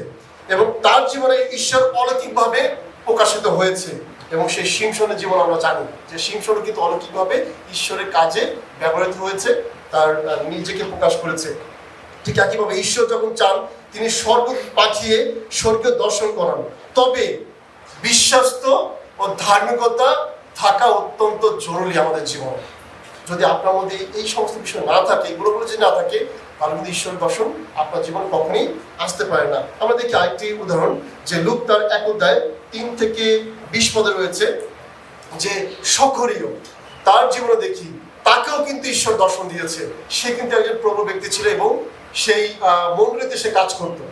এবং তার জীবনে ঈশ্বর অলৌকিকভাবে প্রকাশিত হয়েছে। এবং সেই শিমশনের জীবন আমরা জানি যে শিমশন কিন্তু অলৌকিকভাবে ঈশ্বরের কাজে ব্যবহৃত হয়েছে, তার নিজেকে প্রকাশ করেছে। ঠিক একইভাবে ঈশ্বর যখন চান তিনি স্বর্গদূত পাঠিয়ে স্বর্গীয় দর্শন করান। তবে বিশ্বাস্ত ও ধার্মিকতা থাকা অত্যন্ত জরুরি আমাদের জীবনে। যদি আপনার মধ্যে এই সমস্ত বিষয় না থাকে, এগুলো যদি না থাকে, তাহলে কিন্তু ঈশ্বরের দর্শন আপনার জীবনে কখনই আসতে পারে না। আমরা দেখি আরেকটি উদাহরণ, যে লূক তার 1 অধ্যায় 3 থেকে 20 পদে রয়েছে যে সখরীয়, তার জীবনে দেখি তাকেও কিন্তু ঈশ্বর দর্শন দিয়েছে। সে কিন্তু একজন প্রবল ব্যক্তি ছিল এবং সেই মণ্ডলীতে সে কাজ করতো,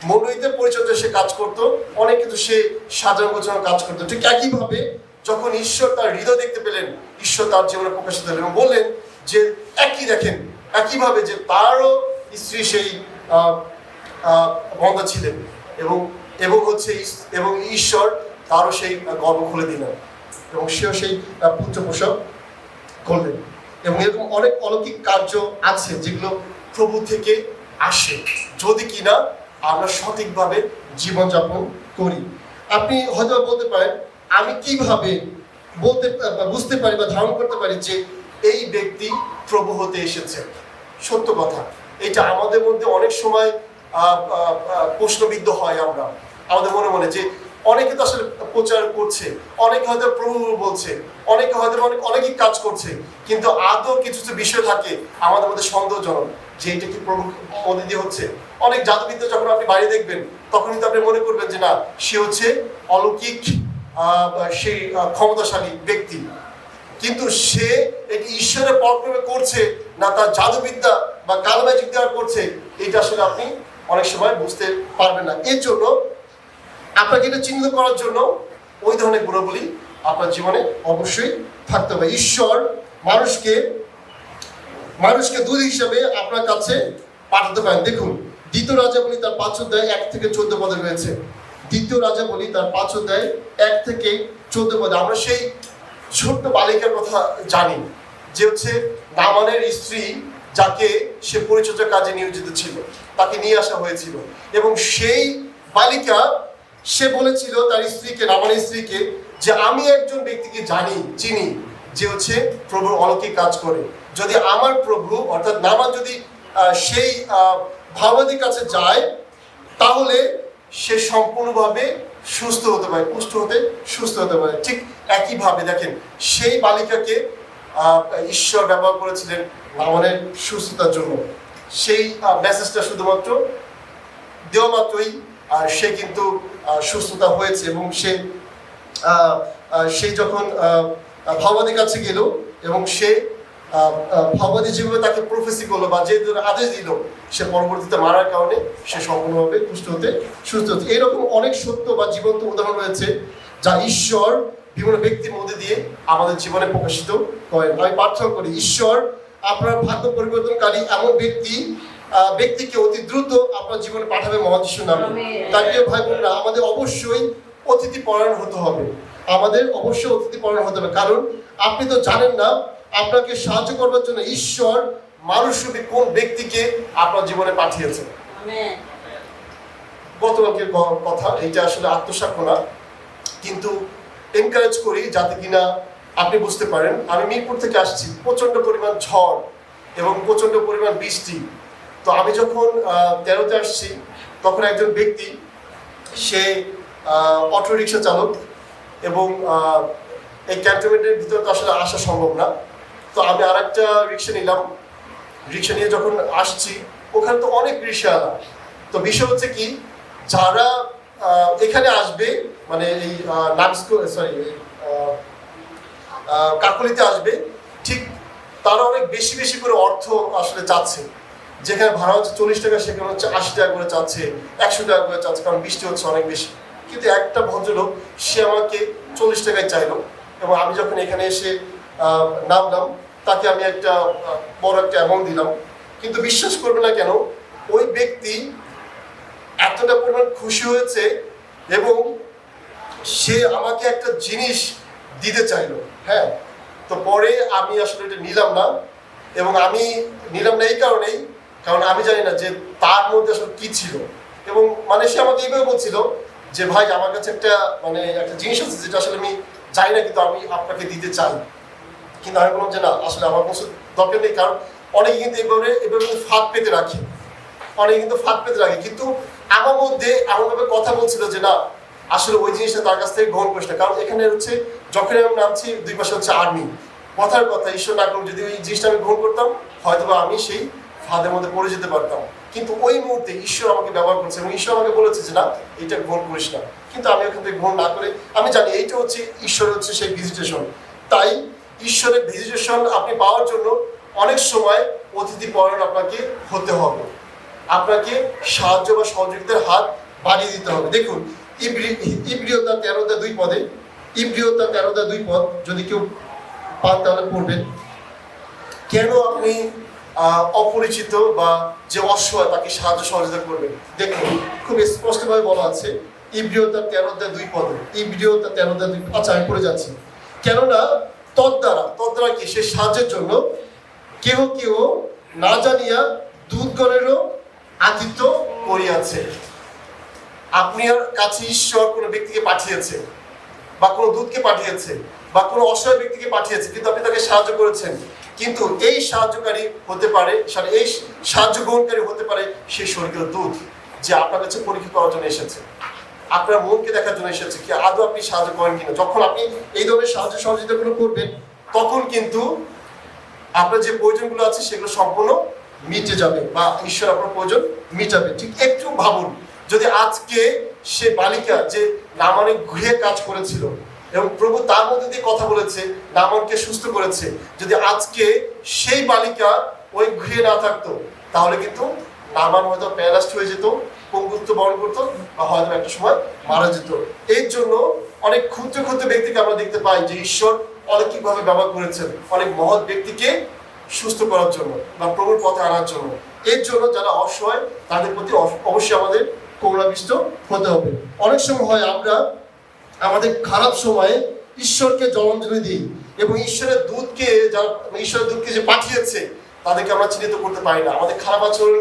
মণ্ডলীতে পরিচর্যা সে কাজ করতো, অনেক কিন্তু সে সাজানো গোছানো কাজ করতো। ঠিক একইভাবে যখন ঈশ্বর তার হৃদয় দেখতে পেলেন, ঈশ্বর তার জীবনে প্রকাশিত হলেন এবং বললেন যে দেখেন একইভাবে যে তারও স্ত্রী সেই বন্ধা ছিলেন এবং ঈশ্বর তারও সেই গর্ভ খুলে দিলেন এবং সেও সেই পুত্র প্রসব করলেন। এবং এরকম অনেক অলৌকিক কার্য আছে যেগুলো প্রভু থেকে আসে, যদি কিনা আমরা সঠিকভাবে জীবনযাপন করি। আপনি হয়তো বলতে পারেন, আমি কিভাবে বুঝতে পারি বা ধারণ করতে পারি যে এই ব্যক্তি প্রভু হতে এসেছে? সত্য কথা, এটা আমাদের মধ্যে অনেক সময় প্রশ্নবিদ্ধ হয়। আমাদের মনে যে অনেকে তো আসলে প্রচার করছে, অনেকে হয়তো প্রভু বলছে, অনেকে হয়তো অনেকই কাজ করছে, কিন্তু আদৌ কিছু বিষয় থাকে আমাদের মধ্যে সন্দেহজনক যে এটা কি প্রভু মধ্যে দিয়ে হচ্ছে। অনেক জাদুবিদ্যা যখন আপনি বাইরে দেখবেন, তখন কিন্তু আপনি মনে করবেন যে না, সে হচ্ছে অলৌকিক সেই ক্ষমতাশালী ব্যক্তি, কিন্তু সে এটি ঈশ্বরের পরাক্রমে করছে না তার জাদুবিদ্যা বা কালম্যাজিক দেওয়া করছে, এটা আসলে আপনি অনেক সময় বুঝতে পারবেন না। এর জন্য আপনাকে এটা চিহ্নিত করার জন্য ওই ধরনের গুণাবলী আপনার জীবনে অবশ্যই থাকতে হবে। ঈশ্বর মানুষকে দূত হিসাবে আপনার কাছে পাঠাতে পারেন। দেখুন, দ্বিতীয় রাজাবলী তার 5 অধ্যায় 1 থেকে 14 পদে রয়েছে। দ্বিতীয় রাজাবলী তার 5 অধ্যায় 1 থেকে 14 পদে আমরা সেই ছোট্ট বালিকার কথা জানি, যে হচ্ছে নামানের স্ত্রী, যাকে সে পরিচর্যার কাজে নিয়োজিত ছিল, তাকে নিয়ে আসা হয়েছিল এবং সেই বালিকা সে বলেছিল তার স্ত্রীকে, নামানের স্ত্রীকে, যে আমি একজন ব্যক্তিকে চিনি যে হচ্ছে প্রভুর অলৌকিক কাজ করে। যদি আমার প্রভু অর্থাৎ নামান যদি সেই ভাবাদির কাছে যায়, তাহলে সে সম্পূর্ণভাবে সুস্থ হতে পারে, সুস্থ হতে পারে। ঠিক একইভাবে দেখেন, সেই বালিকাকে ঈশ্বর ব্যবহার করেছিলেন নামানের সুস্থতার জন্য। সেই মেসেজটা শুধুমাত্র দেওয়া মাত্রই সে কিন্তু সুস্থতা হয়েছে এবং সে যখন ভাবাদির কাছে গেল এবং সে ভাবাদি যেভাবে তাকে প্রফেসি করলো বা যে আদেশ দিল, সে পরবর্তীতে মারার কারণে সে সম্পূর্ণভাবে সুস্থ হতে। এরকম অনেক সত্য বা জীবন্ত উদাহরণ রয়েছে যা ঈশ্বর বিভিন্ন ব্যক্তির মধ্যে দিয়ে আমাদের জীবনে প্রকাশিত করেন। আমি প্রার্থনা করি, ঈশ্বর আপনার ভাগ্য পরিবর্তনকারী এমন ব্যক্তিকে অতি দ্রুত আপনার জীবনে পাঠাবে মহান যিশুর নামে। তাই প্রিয় ভাই বোনরা, আমাদের অবশ্যই অতিথি পরায়ণ হতে হবে। কারণ আপনি তো জানেন না আপনাকে সাহায্য করবার জন্য ঈশ্বর মানুষরূপী কোন ব্যক্তিকে আপনার জীবনে পাঠিয়েছেন। গতকালকের কথা, এটা আসলে আত্মসাক্ষ্য না, কিন্তু এনকারেজ করি যাতে কিনা আপনি বুঝতে পারেন। আমি মিরপুর থেকে আসছি, প্রচন্ড পরিমাণ ঝড় এবং প্রচন্ড পরিমাণ বৃষ্টি। তো আমি যখন 13তে আসছি, তখন একজন ব্যক্তি, সে অটো রিক্সা চালক এবং এই ক্যান্টনমেন্টের ভিতরে তো আসলে আসা সম্ভব না। তো আমি আরেকটা রিক্সা নিলাম। রিক্সা নিয়ে যখন আসছি, ওখানে তো অনেক রিক্সাওয়ালা। তো বিষয় হচ্ছে কি, যারা এখানে আসবে, মানে এই কাকলিতে আসবে, ঠিক তারা অনেক বেশি করে অর্থ আসলে চাচ্ছে। যেখানে ভাড়া হচ্ছে 40 টাকা, সেখানে হচ্ছে 80 টাকা করে চাচ্ছে, 100 টাকা করে চাচ্ছে, কারণ বৃষ্টি হচ্ছে অনেক বেশি। কিন্তু একটা ভদ্রলোক, সে আমাকে 40 টাকায় চাইলো এবং আমি যখন এখানে এসে নামলাম, তাকে আমি বড় একটা অ্যামাউন্ট দিলাম। কিন্তু বিশ্বাস করবে না কেন, ওই ব্যক্তি এতটা পরিমাণ খুশি হয়েছে এবং সে আমাকে একটা জিনিস দিতে চাইলো। হ্যাঁ, তো পরে আমি আসলে এটা নিলাম না, এবং আমি নিলাম না এই কারণেই, কারণ আমি জানি না যে তার মধ্যে আসলে কি ছিল। এবং মানে সে আমাকে এইভাবে বলছিল যে ভাই, আমার কাছে একটা জিনিস আছে যেটা আসলে আমি জানি না, কিন্তু আমি আপনাকে দিতে চাই। কিন্তু আমি বললাম যে না, আসলে আমার কিছু দরকার নেই, কারণ অনেকে কিন্তু এভাবে কিন্তু ফাঁদ পেতে রাখে, অনেকে কিন্তু ফাঁদ পেতে রাখে, কিন্তু আমার মধ্যে এমনভাবে কথা বলছিল যে না, আসলে ওই জিনিসটা তার কাছ থেকে গ্রহণ করিস না। কারণ এখানে হচ্ছে যখন আমি নামছি দুই পাশে হচ্ছে আর্মি, কথার কথা ঈশ্বর না করুন যদি ওই জিনিসটা আমি গ্রহণ করতাম হয়তো বা আমি সেই ফাঁদের মধ্যে পড়ে যেতে পারতাম। কিন্তু ওই মুহূর্তে ঈশ্বর আমাকে ব্যবহার করছে এবং ঈশ্বর আমাকে বলেছে যে না, এটা গ্রহণ করিস না। কিন্তু আমি ওখান থেকে গ্রহণ না করে আমি জানি এইটা হচ্ছে ঈশ্বরের হচ্ছে সেই ভিজিটেশন। তাই ঈশ্বরের ভিজিটেশন আপনি পাওয়ার জন্য অনেক সময় অতিথি পরায়ণ আপনাকে হতে হবে, আপনাকে সাহায্য বা সহযোগিতার হাত বাড়িয়ে দিতে হবে। দেখুন ইব্রিয়তা 13:2 পদে, ইব্রিয়তা 13:2 পদ যদি কেউ পান তাহলে পড়বেন। কেন আপনি অপরিচিত বা যে অসহায় তাকে সাহায্য সহযোগিতা করবেন? দেখুন খুব স্পষ্টভাবে বলা আছে ইব্রিয়তা 13:2 পদে, ইব্রিয়তা 13:2। আচ্ছা আমি পড়ে যাচ্ছি। কেননা তদ্দ্বারা কি সে সাহায্যের জন্য কেহ কেউ না জানিয়া দূতগণেরও আতিথ্য করিয়াছে। আপনার কাছে ঈশ্বর কোনো ব্যক্তিকে পাঠিয়েছে বা কোনো দূতকে পাঠিয়েছে বা কোনো অসহায় ব্যক্তিকে পাঠিয়েছে, কিন্তু আপনি তাকে সাহায্য করেছেন। কিন্তু এই সাহায্যকারী হতে পারে, এই সাহায্য গ্রহণকারী হতে পারে সেই স্বর্গীয় দূত, যে আপনার কাছে পরীক্ষা করার জন্য এসেছে, আপনার মনকে দেখার জন্য এসেছে কি আদৌ আপনি সাহায্য করেন কিনা। যখন আপনি এই ধরনের সাহায্য সহযোগিতাগুলো করবেন তখন কিন্তু আপনার যে প্রয়োজনগুলো আছে সেগুলো সম্পূর্ণ মিটে যাবে বা ঈশ্বর আপনার প্রয়োজন মিটাবে। ঠিক একটু ভাবুন, যদি আজকে সে বালিকা যে নামানের গৃহে কাজ করেছিল এবং প্রভু তার মধ্যে দিয়ে কথা বলেছে, নামানকে সুস্থ করেছে, যদি আজকে সেই বালিকা ওই গৃহে না থাকতো তাহলে কিন্তু নামান হয়তো প্যারালাইজড হয়ে যেত, পঙ্গুত্ব বরণ করতো বা হয়তো একটা সময় মারা যেত। এর জন্য অনেক ক্ষুদ্র ক্ষুদ্র ব্যক্তিকে আমরা দেখতে পাই যে ঈশ্বর অলৌকিকভাবে ব্যবহার করেছেন অনেক মহৎ ব্যক্তিকে সুস্থ করার জন্য বা প্রভুর পথে আনার জন্য। এর জন্য যারা অসহায় তাদের প্রতি অবশ্যই আমাদের করুণাবিষ্ট হতে হবে। অনেক সময় হয় আমরা আমাদের খারাপ সময়ে ঈশ্বরকে জলাঞ্জলি দিই এবং ঈশ্বরের দূতকে যে পাঠিয়েছে তাদেরকে আমরা চিহ্নিত করতে পারি না, আমাদের খারাপ আচরণ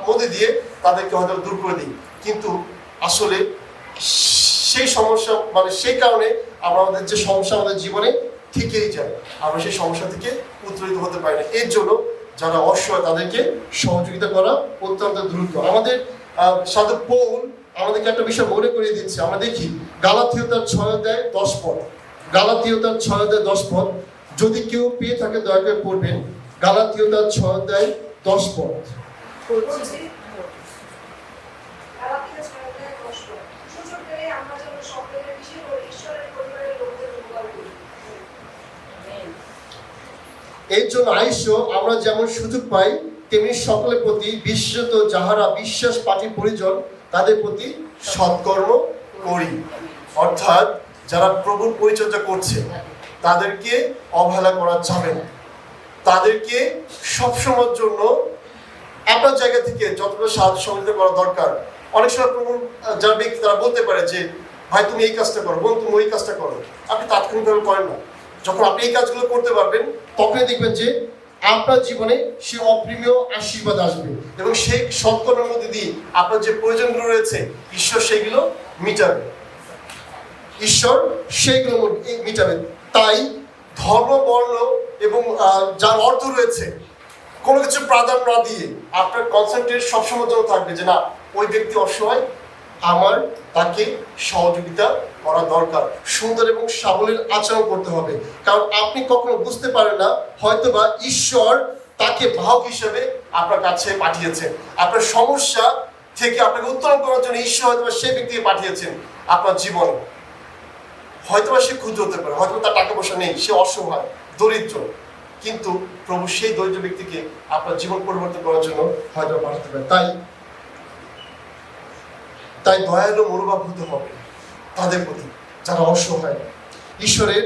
মধ্যে দিয়ে তাদেরকে হয়তো দূর করে দিই। কিন্তু আসলে সেই সমস্যা সেই কারণে আমরা আমাদের যে সমস্যা আমাদের জীবনে থেকেই যায়, আমরা সেই সমস্যা থেকে উত্তরিত হতে পারি না। এর জন্য যারা অসহায় তাদেরকে সহযোগিতা করা অত্যন্ত দ্রুত। আমাদের সাধু পৌল আমাদেরকে একটা বিষয় মনে করিয়ে দিচ্ছে। আমরা দেখি গালাতীয় তার 6:10 পদ, গালাতীয় তার 6:10 পদ যদি কেউ পেয়ে থাকে দয়া করে পড়বেন। গালাতীয় তার 6:10 পদ। এর জন্য আইসো আমরা যেমন সুযোগ পাই তেমনি সকলের প্রতি বিশেষত যাহারা বিশ্বাস পাঠী পরিজন তাদের প্রতি সৎকর্ম করি। অর্থাৎ যারা প্রভুর পরিচর্যা করছে তাদেরকে অবহেলা করা যাবে না, তাদেরকে সবসময়ের জন্য আপনার জায়গা থেকে যতটা সাহায্য সহযোগিতা করা দরকার। অনেক সময় প্রভুর যারা ব্যক্তি তারা বলতে পারে যে ভাই তুমি এই কাজটা করো, বোন তুমি ওই কাজটা করো, আপনি তাৎক্ষণিকভাবে করেন না। যখন আপনি এই কাজগুলো করতে পারবেন তখনই দেখবেন যে আপনার জীবনে সে অপরিমেয় আশীর্বাদ আসবে এবং সেই সৎকর্মের মধ্যে দিয়ে আপনার যে প্রয়োজনগুলো রয়েছে ঈশ্বর সেগুলো মিটাবে, ঈশ্বর সেইগুলো মিটাবে। তাই ধর্ম বর্ণ এবং যার অর্থ রয়েছে কোনো কিছু প্রাধান্য না দিয়ে আপনার কনসেন্ট্রেট সবসময় জন্য থাকবে যে না ওই ব্যক্তি অসহায়, আমার তাকে সহযোগিতা করা দরকার, সুন্দর এবং সাবলীল আচরণ করতে হবে। কারণ আপনি কখনো বুঝতে পারেন না হয়তোবা ঈশ্বর তাকে বাহক হিসেবে আপনার কাছে পাঠিয়েছেন, আপনার সমস্যা থেকে আপনাকে উত্তরণ করার জন্য ঈশ্বর হয়তোবা সেই ব্যক্তিকে পাঠিয়েছেন আপনার জীবনে। হয়তোবা সে ক্ষুদ্র হতে পারে, হয়তোবা তার টাকা পয়সা নেই, সে অসহায় দরিদ্র, কিন্তু প্রভু সেই দরিদ্র ব্যক্তিকে আপনার জীবন পরিবর্তন করার জন্য হয়তো পাঠাতে পারে। তাই দয়ালু মনোভাব হতে হবে তাদের প্রতি যারা অসহায়। ঈশ্বরের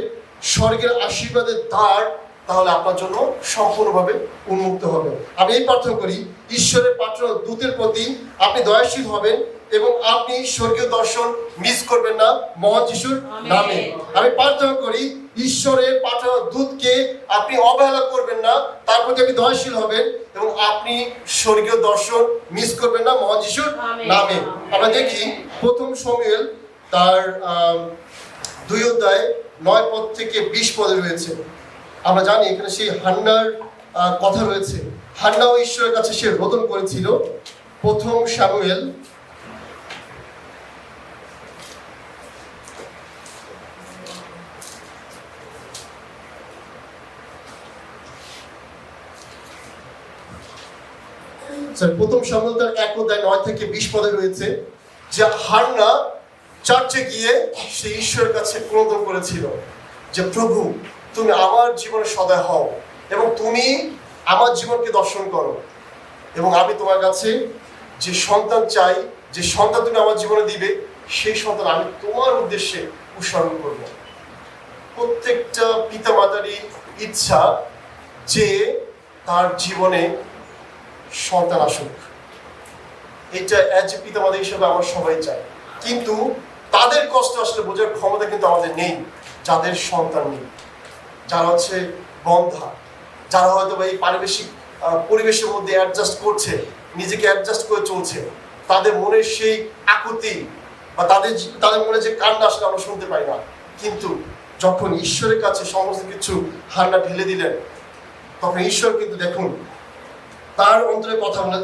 স্বর্গের আশীর্বাদের দ্বার তাহলে আপনার জন্য সম্পূর্ণভাবে উন্মুক্ত হবে। আমি এই প্রার্থনা করি ঈশ্বরের পাঠানো দূতের প্রতি আপনি দয়াশীল হবেন এবং আপনি স্বর্গীয় দর্শন মিস করবেন না মহান যিশুর নামে। আমি প্রার্থনা করি ঈশ্বরের পাঠানো দূতকে আপনি অবহেলা করবেন না, তার প্রতি আপনি দয়াশীল হবেন এবং আপনি স্বর্গীয় দর্শন মিস করবেন না মহান যিশুর নামে। আমরা দেখি 1 শমূয়েল তার 2:9 থেকে 20 পদে রয়েছে। আমরা জানি এখানে সেই হান্নার কথা রয়েছে। হান্নাও ঈশ্বরের কাছে সে রোদন করেছিল। প্রথম শামুয়েল প্রথম শামুয়েল তার 1:9-20 পদে রয়েছে যে হান্না চার্চে গিয়ে সে ঈশ্বরের কাছে ক্রোধন করেছিল যে প্রভু তুমি আমার জীবনে সদয় হও এবং তুমি আমার জীবনকে দর্শন করো এবং আমি তোমার কাছে যে সন্তান চাই, যে সন্তান তুমি আমার জীবনে দিবে, সেই সন্তান আমি তোমার উদ্দেশ্যে উৎসর্গ করব। প্রত্যেকটা পিতা মাতারই ইচ্ছা যে তার জীবনে সন্তান আসুক। এটা অ্যাজ এ পিতা মাতা হিসেবে আমরা সবাই চাই, কিন্তু তাদের কষ্ট আসলে বোঝার ক্ষমতা কিন্তু আমাদের নেই যাদের সন্তান নেই, যারা হচ্ছে বন্ধা, যারা হয়তো এই পারিবেশিক পরিবেশের মধ্যে অ্যাডজাস্ট করছে, নিজেকে অ্যাডজাস্ট করে চলছে, তাদের মনের সেই আকুতি বা তাদের মনে যে কান্না আসলে আমরা শুনতে পাই না। কিন্তু যখন ঈশ্বরের কাছে সমস্ত কিছু হান্না ঢেলে দিলেন, তখন ঈশ্বর কিন্তু দেখুন তার অন্তরে কথা বলে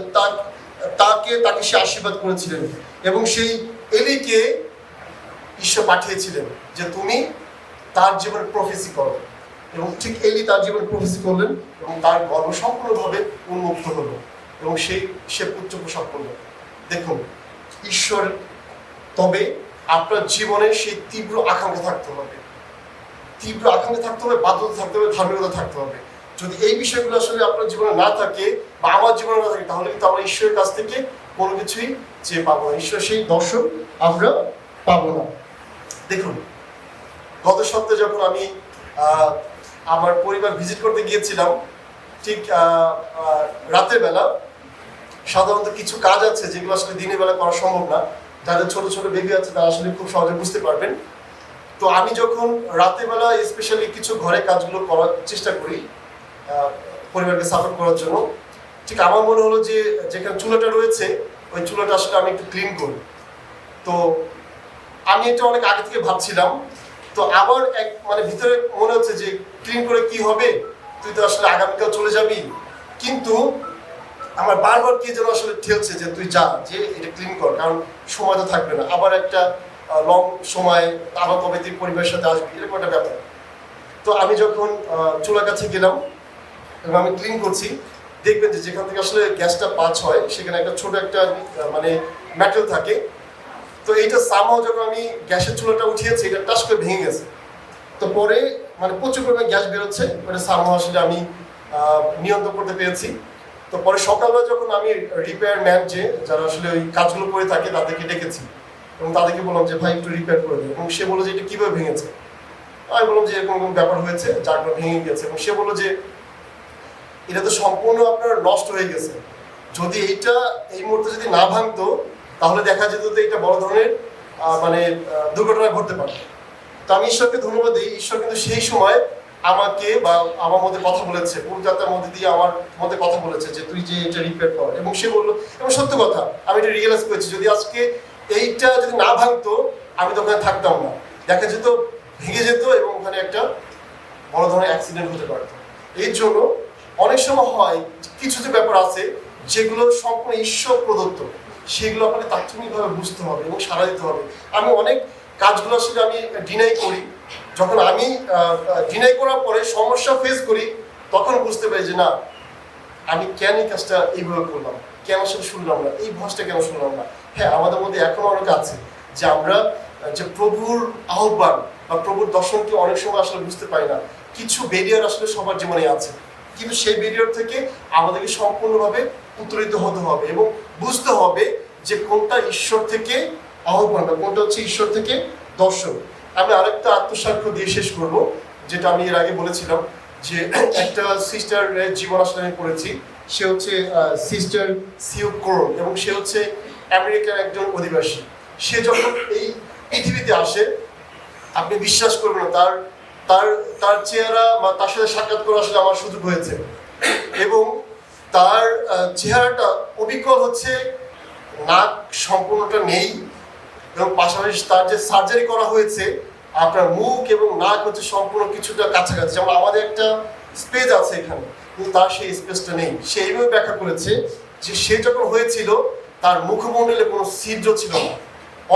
তাকে সে আশীর্বাদ করেছিলেন এবং সেই এলিকে ঈশ্বর পাঠিয়েছিলেন যে তুমি তার জীবনে প্রফেসি করো, এবং ঠিক এলি তার জীবনে প্রফেসি করলেন এবং তার গর্ভ সম্পূর্ণভাবে উন্মুক্ত হলো এবং সে পুত্র প্রসব করলো। দেখুন ঈশ্বর, তবে আপনার জীবনে সেই তীব্র আকাঙ্ক্ষা থাকতে হবে, বাধ্যতা থাকতে হবে, ধার্মিকতা থাকতে হবে। যদি এই বিষয়গুলো আসলে আপনার জীবনে না থাকে বা আমার জীবনে না থাকে, তাহলে কিন্তু আমরা ঈশ্বরের কাছ থেকে কোনো কিছুই চেয়ে পাবো না, ঈশ্বর সেই দর্শন আমরা পাবো না। দেখুন গত সপ্তাহে যখন আমি আমার পরিবার ভিজিট করতে গিয়েছিলাম, ঠিক রাতের বেলা সাধারণত কিছু কাজ আছে যেগুলো আসলে দিনের বেলা করা সম্ভব না, যাদের ছোট ছোট বেবি আছে তারা আসলে খুব সহজে বুঝতে পারবেন। তো আমি যখন রাতের বেলা স্পেশালি কিছু ঘরের কাজগুলো করার চেষ্টা করি পরিবারকে সাপোর্ট করার জন্য, ঠিক আমার মনে হলো যে যেখানে চুলাটা রয়েছে ওই চুলাটা আসলে আমি একটু ক্লিন করি। তো আমি এটা অনেক আগে থেকে ভাবছিলাম, তো আবার ভিতরে মনে হচ্ছে যে ক্লিন করে কি হবে, তুই তো আসলে আগামীকাল চলে যাবি। কিন্তু আমার বারবার কে যেন আসলে ঠেলছে যে তুই যা, যে এটা ক্লিন কর, কারণ সময় তো থাকবে না, আবার একটা লং সময়, আবার কবে তুই পরিবারের সাথে আসবি, এরকম একটা ব্যাপার। তো আমি যখন চুলার কাছে গেলাম এবং আমি ক্লিন করছি, দেখবেন যে যেখান থেকে আসলে গ্যাসটা পাস হয় সেখানে একটা ছোট একটা মেটাল থাকে। তো এইটা সামহাও যখন আমি গ্যাসের চুলাটা উঠিয়েছি, এটা টাচ করে ভেঙে গেছে। তো পরে প্রচুর পরিমাণে গ্যাস বেরোচ্ছে, ওটা সামহাও আসলে আমি নিয়ন্ত্রণ করতে পেরেছি। তো পরে সকালবেলা যখন আমি রিপেয়ার ম্যান যারা আসলে ওই কাজগুলো করে থাকে তাদেরকে ডেকেছি এবং তাদেরকে বললাম যে ভাই একটু রিপেয়ার করে দিই, এবং সে বললো যে এটা কীভাবে ভেঙেছে। আমি বললাম যে এরকম ব্যাপার হয়েছে, যার কারণে ভেঙে গেছে। এবং সে বললো যে এটা তো সম্পূর্ণ আপনার নষ্ট হয়ে গেছে, যদি এইটা এই মুহূর্তে যদি না ভাঙতো তাহলে দেখা যেত যে এটা বড় ধরনের দুর্ঘটনা ঘটতে পারে। তো আমি ঈশ্বরকে ধন্যবাদ দিই, ঈশ্বর কিন্তু সেই সময় আমাকে বা আমার মধ্যে কথা বলেছে, পূর্বযাত্রার মধ্যে দিয়ে আমার মধ্যে কথা বলেছে যে তুই যে এটা রিপেয়ার কর। এবং সে বললো, এবং সত্য কথা আমি এটা রিয়েলাইজ করেছি, যদি আজকে এইটা যদি না ভাঙতো আমি তো ওখানে থাকতাম না, দেখা যেত ভেঙে যেত এবং ওখানে একটা বড় ধরনের অ্যাক্সিডেন্ট হতে পারতো। এই জন্য অনেক সময় হয় কিছু যে ব্যাপার আছে যেগুলো সম্পূর্ণ ঈশ্বর প্রদত্ত, সেগুলো আপনাকে তাৎক্ষণিকভাবে বুঝতে হবে এবং সাড়া দিতে হবে। আমি অনেক কাজগুলো আসলে আমি ডিনাই করি, যখন আমি ডিনাই করার পরে সমস্যা ফেস করি তখন বুঝতে পারি যে না, আমি কেন এই কাজটা এইভাবে করলাম, কেন আসলে শুনলাম না, এই ভয়েসটা কেন শুনলাম না। হ্যাঁ, আমাদের মধ্যে এখনো অনেক আছে যে আমরা যে প্রভুর আহ্বান বা প্রভুর দর্শনকে অনেক সময় আসলে বুঝতে পারি না। কিছু ব্যারিয়ার আসলে সবার জীবনে আছে, কিন্তু সেই ব্যারিয়ার থেকে আমাদেরকে সম্পূর্ণভাবে উত্তরিত হতে হবে এবং বুঝতে হবে যে কোনটা ঈশ্বর থেকে আহ্বান বা কোনটা হচ্ছে ঈশ্বর থেকে দর্শন। আমি আরেকটা আত্মসাক্ষ্য দিয়ে শেষ করব, যেটা আমি এর আগে বলেছিলাম যে একটা সিস্টারের জীবন আসলে আমি পড়েছি। সে হচ্ছে সিস্টার সিউ কোরন এবং সে হচ্ছে আমেরিকার একজন অধিবাসী। সে যখন এই পৃথিবীতে আসে, আপনি বিশ্বাস করবেন না, তার চেহারা বা তার সাথে সাক্ষাৎ করা আসলে আমার সুযোগ হয়েছে এবং তার চেহারাটা অবিকল হচ্ছে, নাক সম্পূর্ণটা নেই এবং পাশাপাশি তার যে সার্জারি করা হয়েছে আপনার মুখ এবং নাক হচ্ছে সম্পূর্ণ কিছুটা কাছাকাছি। যেমন আমাদের একটা স্পেস আছে এখানে, কিন্তু তার সেই স্পেসটা নেই। সে এইভাবে ব্যাখ্যা করেছে যে সে যখন হয়েছিল তার মুখমণ্ডলে কোনো ছিদ্র ছিল না,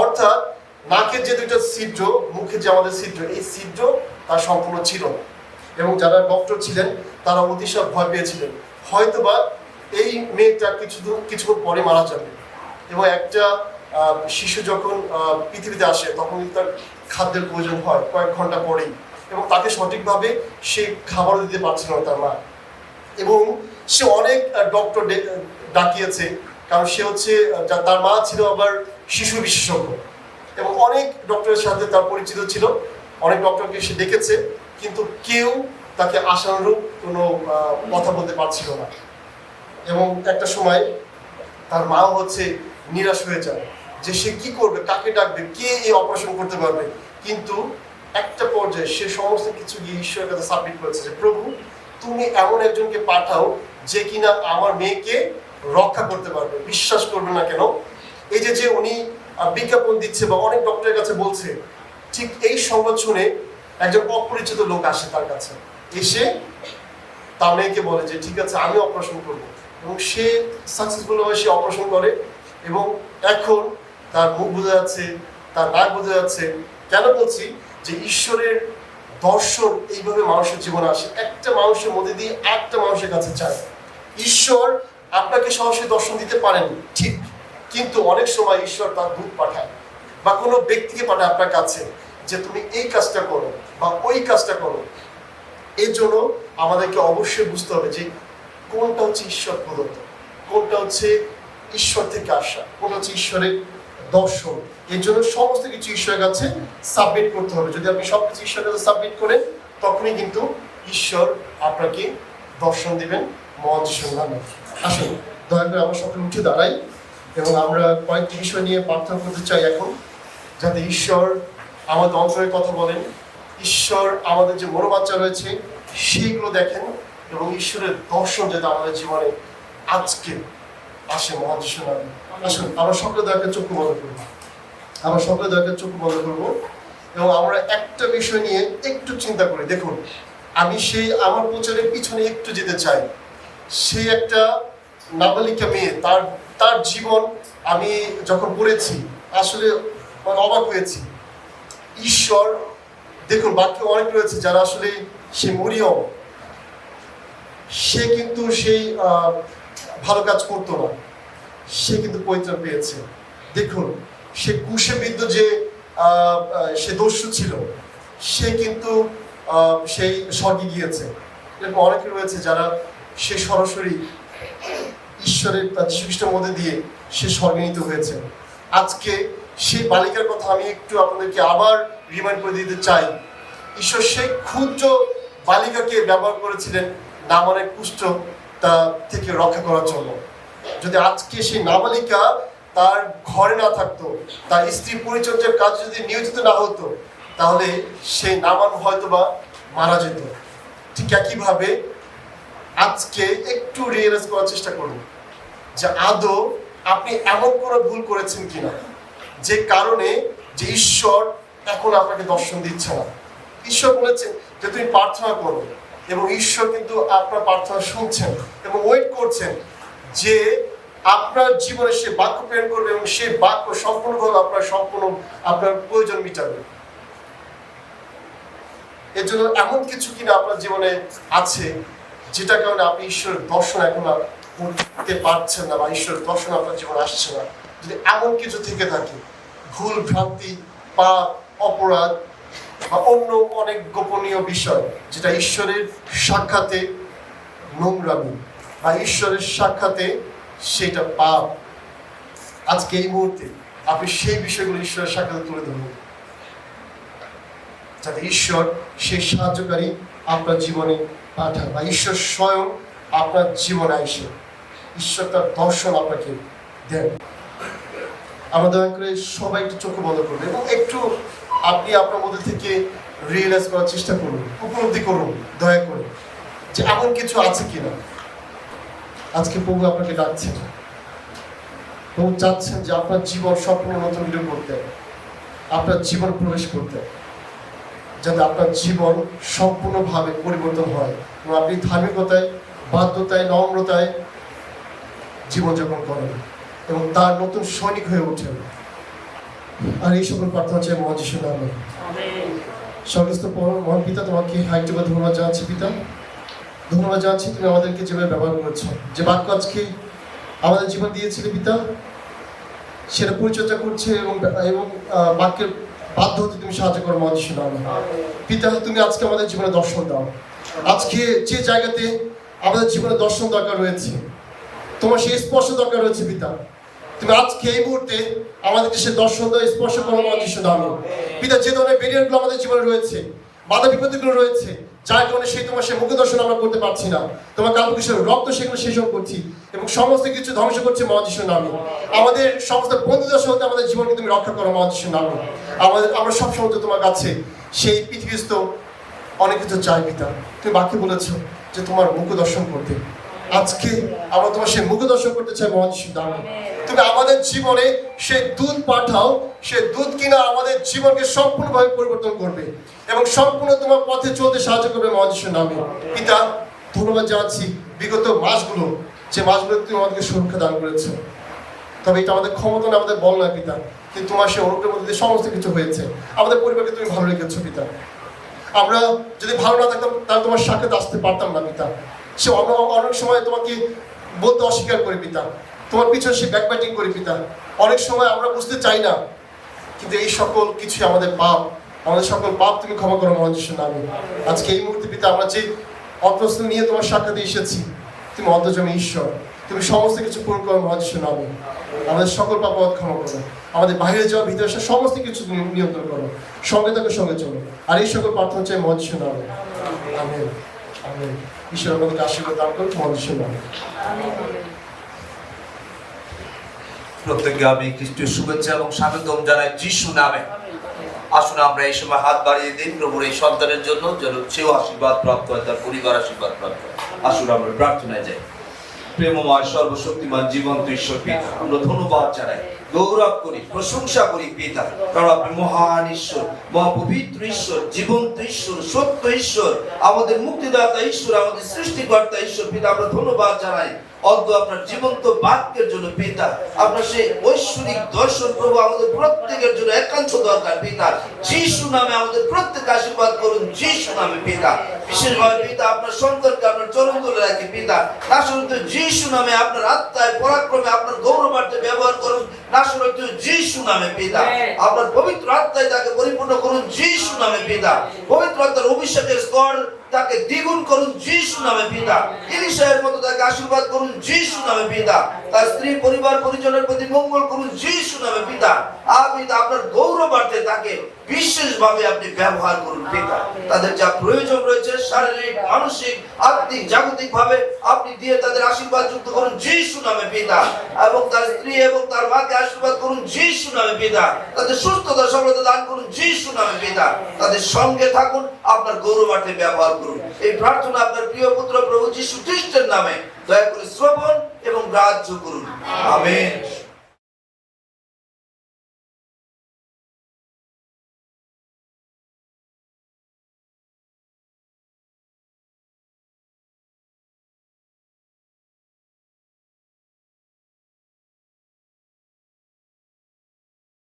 অর্থাৎ নাকের যে দুইটা ছিদ্র, মুখে যে আমাদের ছিদ্র, এই ছিদ্র তার সম্পূর্ণ ছিল না। এবং যারা ডক্টর ছিলেন তারা অতিশয় ভয় পেয়েছিলেন, হয়তোবা এই মেয়েটা কিছুক্ষণ পরে মারা যাবে। এবং একটা শিশু যখন পৃথিবীতে আসে তখন তার খাদ্যের প্রয়োজন হয় কয়েক ঘন্টা পরেই, এবং তাকে সঠিকভাবে সে খাবারও দিতে পারছিল না তার মা। এবং সে অনেক ডক্টর ডাকিয়েছে, কারণ সে হচ্ছে তার মা ছিল আবার শিশু বিশেষজ্ঞ, এবং অনেক ডক্টরের সাথে তার পরিচিত ছিল, অনেক ডক্টরকে সে ডেকেছে, কিন্তু কেউ তাকে আশানুরূপ কোনো কথা বলতে পারছিল না। এবং একটা সময় তার মা হচ্ছে নিরাশ হয়ে যায় যে সে কি করবে, কাকে ডাকবে, কে এই অপারেশন করতে পারবে। কিন্তু একটা পর্যায়ে সে সমস্ত কিছু গিয়ে ঈশ্বরের কাছে সাবমিট করেছে যে প্রভু, তুমি এমন একজনকে পাঠাও যে কিনা আমার মেয়েকে রক্ষা করতে পারবে। বিশ্বাস করবে না কেন, এই যে উনি বিজ্ঞাপন দিচ্ছে বা অনেক ডক্টরের কাছে বলছে, ঠিক এই সংবাদ শুনে একজন অপরিচিত লোক আসে তার কাছে, এসে তার মেয়েকে বলে যে ঠিক আছে আমি অপারেশন করবো, এবং সে সাকসেসফুলভাবে সে অপারেশন করে। এবং এখন তার মুখ বোঝা যাচ্ছে, তার নাক বোঝা যাচ্ছে। কেন বলছি যে ঈশ্বরের দর্শন এইভাবে মানুষের জীবনে আসে, একটা মানুষের মধ্যে দিয়ে একটা মানুষের কাছে চায়। ঈশ্বর আপনাকে সরাসরি দর্শন দিতে পারেন ঠিক, কিন্তু অনেক সময় ঈশ্বর তার দূত পাঠায় বা কোনো ব্যক্তিকে পাঠায় আপনার কাছে যে তুমি এই কাজটা করো বা ওই কাজটা করো। এর জন্য আমাদেরকে অবশ্যই বুঝতে হবে যে কোনটা হচ্ছে ঈশ্বর প্রদত্ত, কোনটা হচ্ছে ঈশ্বর থেকে আসা, কোনটা হচ্ছে ঈশ্বরের দর্শন। এর জন্য সমস্ত কিছু ঈশ্বরের কাছে সাবমিট করতে হবে। যদি আপনি সব কিছু ঈশ্বরের কাছে সাবমিট করেন, তখনই কিন্তু ঈশ্বর আপনাকে দর্শন দিবেন মহান যিশুর নামে। আসুন দয়া করে আমরা সকলে উঠে দাঁড়াই এবং আমরা কয়েকটি বিষয় নিয়ে প্রার্থনা করতে চাই এখন, যাতে ঈশ্বর আমাদের অন্তরে কথা বলেন, ঈশ্বর আমাদের যে মনোবাঞ্ছা রয়েছে সেইগুলো দেখেন, এবং ঈশ্বরের দর্শন যাতে আমাদের জীবনে আজকে আসে মহান যিশুর নামে। আসুন আমরা সকলে দয়া করে চক্ষু বন্ধ করবো, আমরা সকলে দয়া করে চক্ষু বন্ধ করবো, এবং আমরা একটা বিষয় নিয়ে একটু চিন্তা করি। দেখুন, আমি সেই আমার প্রচারের পিছনে একটু যেতে চাই। সে একটা নাবালিকা মেয়ে, তার জীবন আমি যখন পড়েছি আসলে অবাক হয়েছি। ঈশ্বর, দেখুন বাক্যে অনেক রয়েছে যারা আসলে সে মরিয়ম, সে কিন্তু সেই ভালো কাজ করতো না, সে কিন্তু পরিত্রাণ পেয়েছে। দেখুন সে কুশে বিদ্ধ যে সে দস্যু ছিল, সে কিন্তু সেই স্বর্গে গিয়েছে। এরকম অনেকে রয়েছে যারা সে সরাসরি ঈশ্বরের যীশুখ্রিস্টের মধ্যে দিয়ে সে স্বর্গে নিত হয়েছে। আজকে সেই বালিকার কথা আমি একটু আপনাদেরকে আবার রিমাইন্ড করে দিতে চাই। ঈশ্বর সেই ক্ষুদ্র বালিকাকে ব্যবহার করেছিলেন নামানের কুষ্ঠটা থেকে রক্ষা করার জন্য। যদি আজকে সেই নাবালিকা তার ঘরে না থাকতো, তার স্ত্রী পরিচর্যার কাজ যদি নিয়োজিত না হতো, তাহলে সেই নামান হয়তোবা মারা যেত। ঠিক একইভাবে আজকে একটু রিয়েলাইজ করার চেষ্টা করুন যে আদৌ আপনি এমন কোনো ভুল করেছেন কিনা যে কারণে যে ঈশ্বর এখন আপনাকে দর্শন দিচ্ছে না। ঈশ্বর বলেছেন যে তুমি প্রার্থনা করো, এবং ঈশ্বর কিন্তু আপনার প্রার্থনা শুনছেন এবং ওয়েট করছেন যে আপনার জীবনে সে বাক্য প্রেরণ করবে, এবং সেই বাক্য সম্পূর্ণভাবে আপনার প্রয়োজন মিটাবে। এর জন্য এমন কিছু কিনা আপনার জীবনে আছে যেটার কারণে আপনি ঈশ্বরের দর্শন এখন করতে পারছেন না, বা ঈশ্বরের দর্শন আপনার জীবনে আসছে না। যদি এমন কিছু থেকে থাকে, ভুল ভ্রান্তি, পাপ, অপরাধ বা অন্য অনেক গোপনীয় বিষয় যেটা ঈশ্বরের সাক্ষাতে নোংরামি বা ঈশ্বরের সাক্ষাতে সেটা পাপ, আজকে এই মুহূর্তে আপনি সেই বিষয়গুলো ঈশ্বরের সাক্ষাতে তুলে ধরুন, যাতে ঈশ্বর সেই সাহায্যকারী আপনার জীবনে পাঠান, বা ঈশ্বর স্বয়ং আপনার জীবনে আসে, ঈশ্বর তার দর্শন আপনাকে দেন। আমরা দয়া করে সবাই একটু চোখ বন্ধ করবেন এবং একটু আপনি আপনার মধ্যে থেকে রিয়েলাইজ করার চেষ্টা করুন, উপলব্ধি করুন দয়া করে যে এমন কিছু আছে কিনা। আজকে প্রভু আপনাকে ডাকছেন, প্রভু চাচ্ছেন যে আপনার জীবন সম্পূর্ণ নতুন করে করতে, আপনার জীবন প্রবেশ করতে। যাতে আপনার জীবন সম্পূর্ণভাবে পরিবর্তন হয় এবং আপনি ধার্মিকতায়, বাধ্যতায়, নম্রতায় জীবনযাপন করেন এবং তার নতুন সৈনিক হয়ে ওঠেন। আর এই সকল প্রার্থনা চাই মহান যিশুর নামে। স্বর্গস্থ মহান পিতা, তোমাকে হাইটুকু ধন্যবাদ জানাচ্ছি পিতা। ধন্যবাদ জানাচ্ছি তুমি আমাদেরকে যেভাবে ব্যবহার করেছো, যে বাক্য আজকে আমাদের জীবন দিয়েছিলে পিতা, সেটা পরিচর্যা করছে এবং বাক্যের বাধ্য হতে তুমি সাহায্য করো মহান যিশুর নামে। পিতা, তুমি আজকে আমাদের জীবনে দর্শন দাও। আজকে যে জায়গাতে আমাদের জীবনে দর্শন দরকার রয়েছে, তোমার সেই স্পর্শ দরকার রয়েছে পিতা, তুমি আজকে এই মুহূর্তে আমাদেরকে সে দর্শন দাও, স্পর্শ করো মহান যিশুর নামে। পিতা, যে ধরনের ব্যারিয়ারগুলো আমাদের জীবনে রয়েছে, বাধা বিপত্তিগুলো রয়েছে, যার কারণে সেই তোমার সে মুখ দর্শন আমরা করতে পারছি না, তোমার কাল কিশোর রক্ত সেগুলো শোষণ করছি এবং সমস্ত কিছু ধ্বংস করছে মহান যিশুর নামে। আমাদের সমস্ত বন্ধুদের সাথে আমাদের জীবনকে তুমি রক্ষা করো মহান যিশুর নামে। আমরা সবসময় তোমার কাছে সেই পৃথিবীস্থ অনেক কিছু চাই পিতা। তুমি বাকি বলেছো যে তোমার মুখ দর্শন করতে, আজকে আমরা তোমার সেই মুখ দর্শন করতে চাই মহান যিশুর নামে। তুমি আমাদের জীবনে সেই দুধ পাঠাও, সেই দুধ কিনা আমাদের জীবনকে সম্পূর্ণভাবে পরিবর্তন করবে এবং সম্পূর্ণ তোমার পথে চলতে সাহায্য করবে মহান যিশুর নামে। পিতা, ধন্যবাদ জানাচ্ছি বিগত মাসগুলো, যে মাসগুলো তুমি আমাদেরকে সুরক্ষা দান করেছো। তবে এটা আমাদের ক্ষমতা না, আমাদের বল নয় পিতা, কিন্তু তোমার সেই অনুগ্রহের মধ্যে সমস্ত কিছু হয়েছে। আমাদের পরিবারকে তুমি ভালো রেখেছো পিতা। আমরা যদি ভালো না থাকতাম তাহলে তোমার সাক্ষাৎ আসতে পারতাম না পিতা। সে অনেক সময় তোমাকে বলতে অস্বীকার করি পিতা, তোমার পিছনে সে ব্যাকবাইটিং করি পিতা। অনেক সময় আমরা বুঝতে চাই না, কিন্তু এই সকল কিছু আমাদের পাপ, আমাদের সকল পাপ তুমি ক্ষমা করো মহান যিশুর নামে। আজকে এই মুহূর্তে পিতা, আমরা যে অন্তঃস্থল নিয়ে তোমার সাক্ষাতে এসেছি, তুমি অন্তর্যামী ঈশ্বর, তুমি সমস্ত কিছু পূরণ করো মহান যিশুর নামে। আমাদের সকল পাপ ক্ষমা করো, আমাদের বাইরে যাওয়া ভিতরে আসা সমস্ত কিছু তুমি নিয়ন্ত্রণ করো, সঙ্গে থাকো, সঙ্গে চলো। আর এই সকল প্রার্থনা চাই মহান যিশুর নামে। Amen, amen. ঈশ্বর আমাদেরকে আশীর্বাদ দান করো মহান যিশুর নামে।
প্রত্যেককে আমি খ্রিস্টীয় শুভেচ্ছা এবং স্বাগতম জানাই যিশু নামে। আসুন আমরা এই সময় হাত বাড়িয়ে দিই প্রভুর এই সন্তানের জন্য, যেন সেও আশীর্বাদ প্রাপ্ত হয়, তার পরিবার আশীর্বাদ প্রাপ্ত হয়। আসুন আমরা প্রার্থনায় যাই। প্রেমময় সর্বশক্তিমান জীবন্ত ঈশ্বর পিতা, আমরা ধন্যবাদ জানাই, গৌরব করি, প্রশংসা করি পিতা, কারণ আপনি মহান ঈশ্বর, মহাপবিত্র ঈশ্বর, জীবন্ত ঈশ্বর, সত্য ঈশ্বর, আমাদের মুক্তিদাতা ঈশ্বর, আমাদের সৃষ্টিকর্তা ঈশ্বর পিতা। আমরা ধন্যবাদ জানাই অদ্য আপনার জীবন্ত বাক্যের জন্য পিতা। আপনার সেই ঐশ্বরিক দর্শন প্রভু আমাদের প্রত্যেকের জন্য একান্ত দরকার পিতা। যিশু নামে আমাদের প্রত্যেক আশীর্বাদ করুন যিশু নামে পিতা। বিশেষভাবে পিতা আপনার সন্তানকে আপনার চরণ ধরে রাখি পিতা। নাসরত যিশু নামে আপনার আত্মায় পরাক্রমে আপনার গৌরবার্থে ব্যবহার করুন নাসরত যিশু নামে পিতা। আপনার পবিত্র আত্মায় তাকে পরিপূর্ণ করুন যিশু নামে পিতা। পবিত্র আত্মার অভিষেকের স্তর তাকে দ্বিগুণ করুন যিশু নামে পিতা। ইলিশায়ের মতো তাকে আশীর্বাদ করুন যিশু নামে পিতা। তার স্ত্রী পরিবার পরিজনের প্রতি মঙ্গল করুন যিশু নামে পিতা। আপনি আপনার গৌরবার্থে তাকে বিশেষভাবে আপনি ব্যবহার করুন পিতা। তাদের যা প্রয়োজন রয়েছে শারীরিক, মানসিক, আত্মিক, জাগতিক ভাবে আপনি দিয়ে তাদের আশীর্বাদ যুক্ত করুন যিশু নামে পিতা। এবং তার স্ত্রী এবং তার মাকে আশীর্বাদ করুন যিশু নামে পিতা। তাদের সুস্থতা সফলতা দান করুন যিশু নামে পিতা। তাদের সঙ্গে থাকুন, আপনার গৌরবার্থে ব্যবহার করুন। এই প্রার্থনা আপনার প্রিয় পুত্র প্রভু যিশু খ্রিস্টের নামে দয়া করে শ্রবণ এবং গ্রাহ্য করুন। আমেন।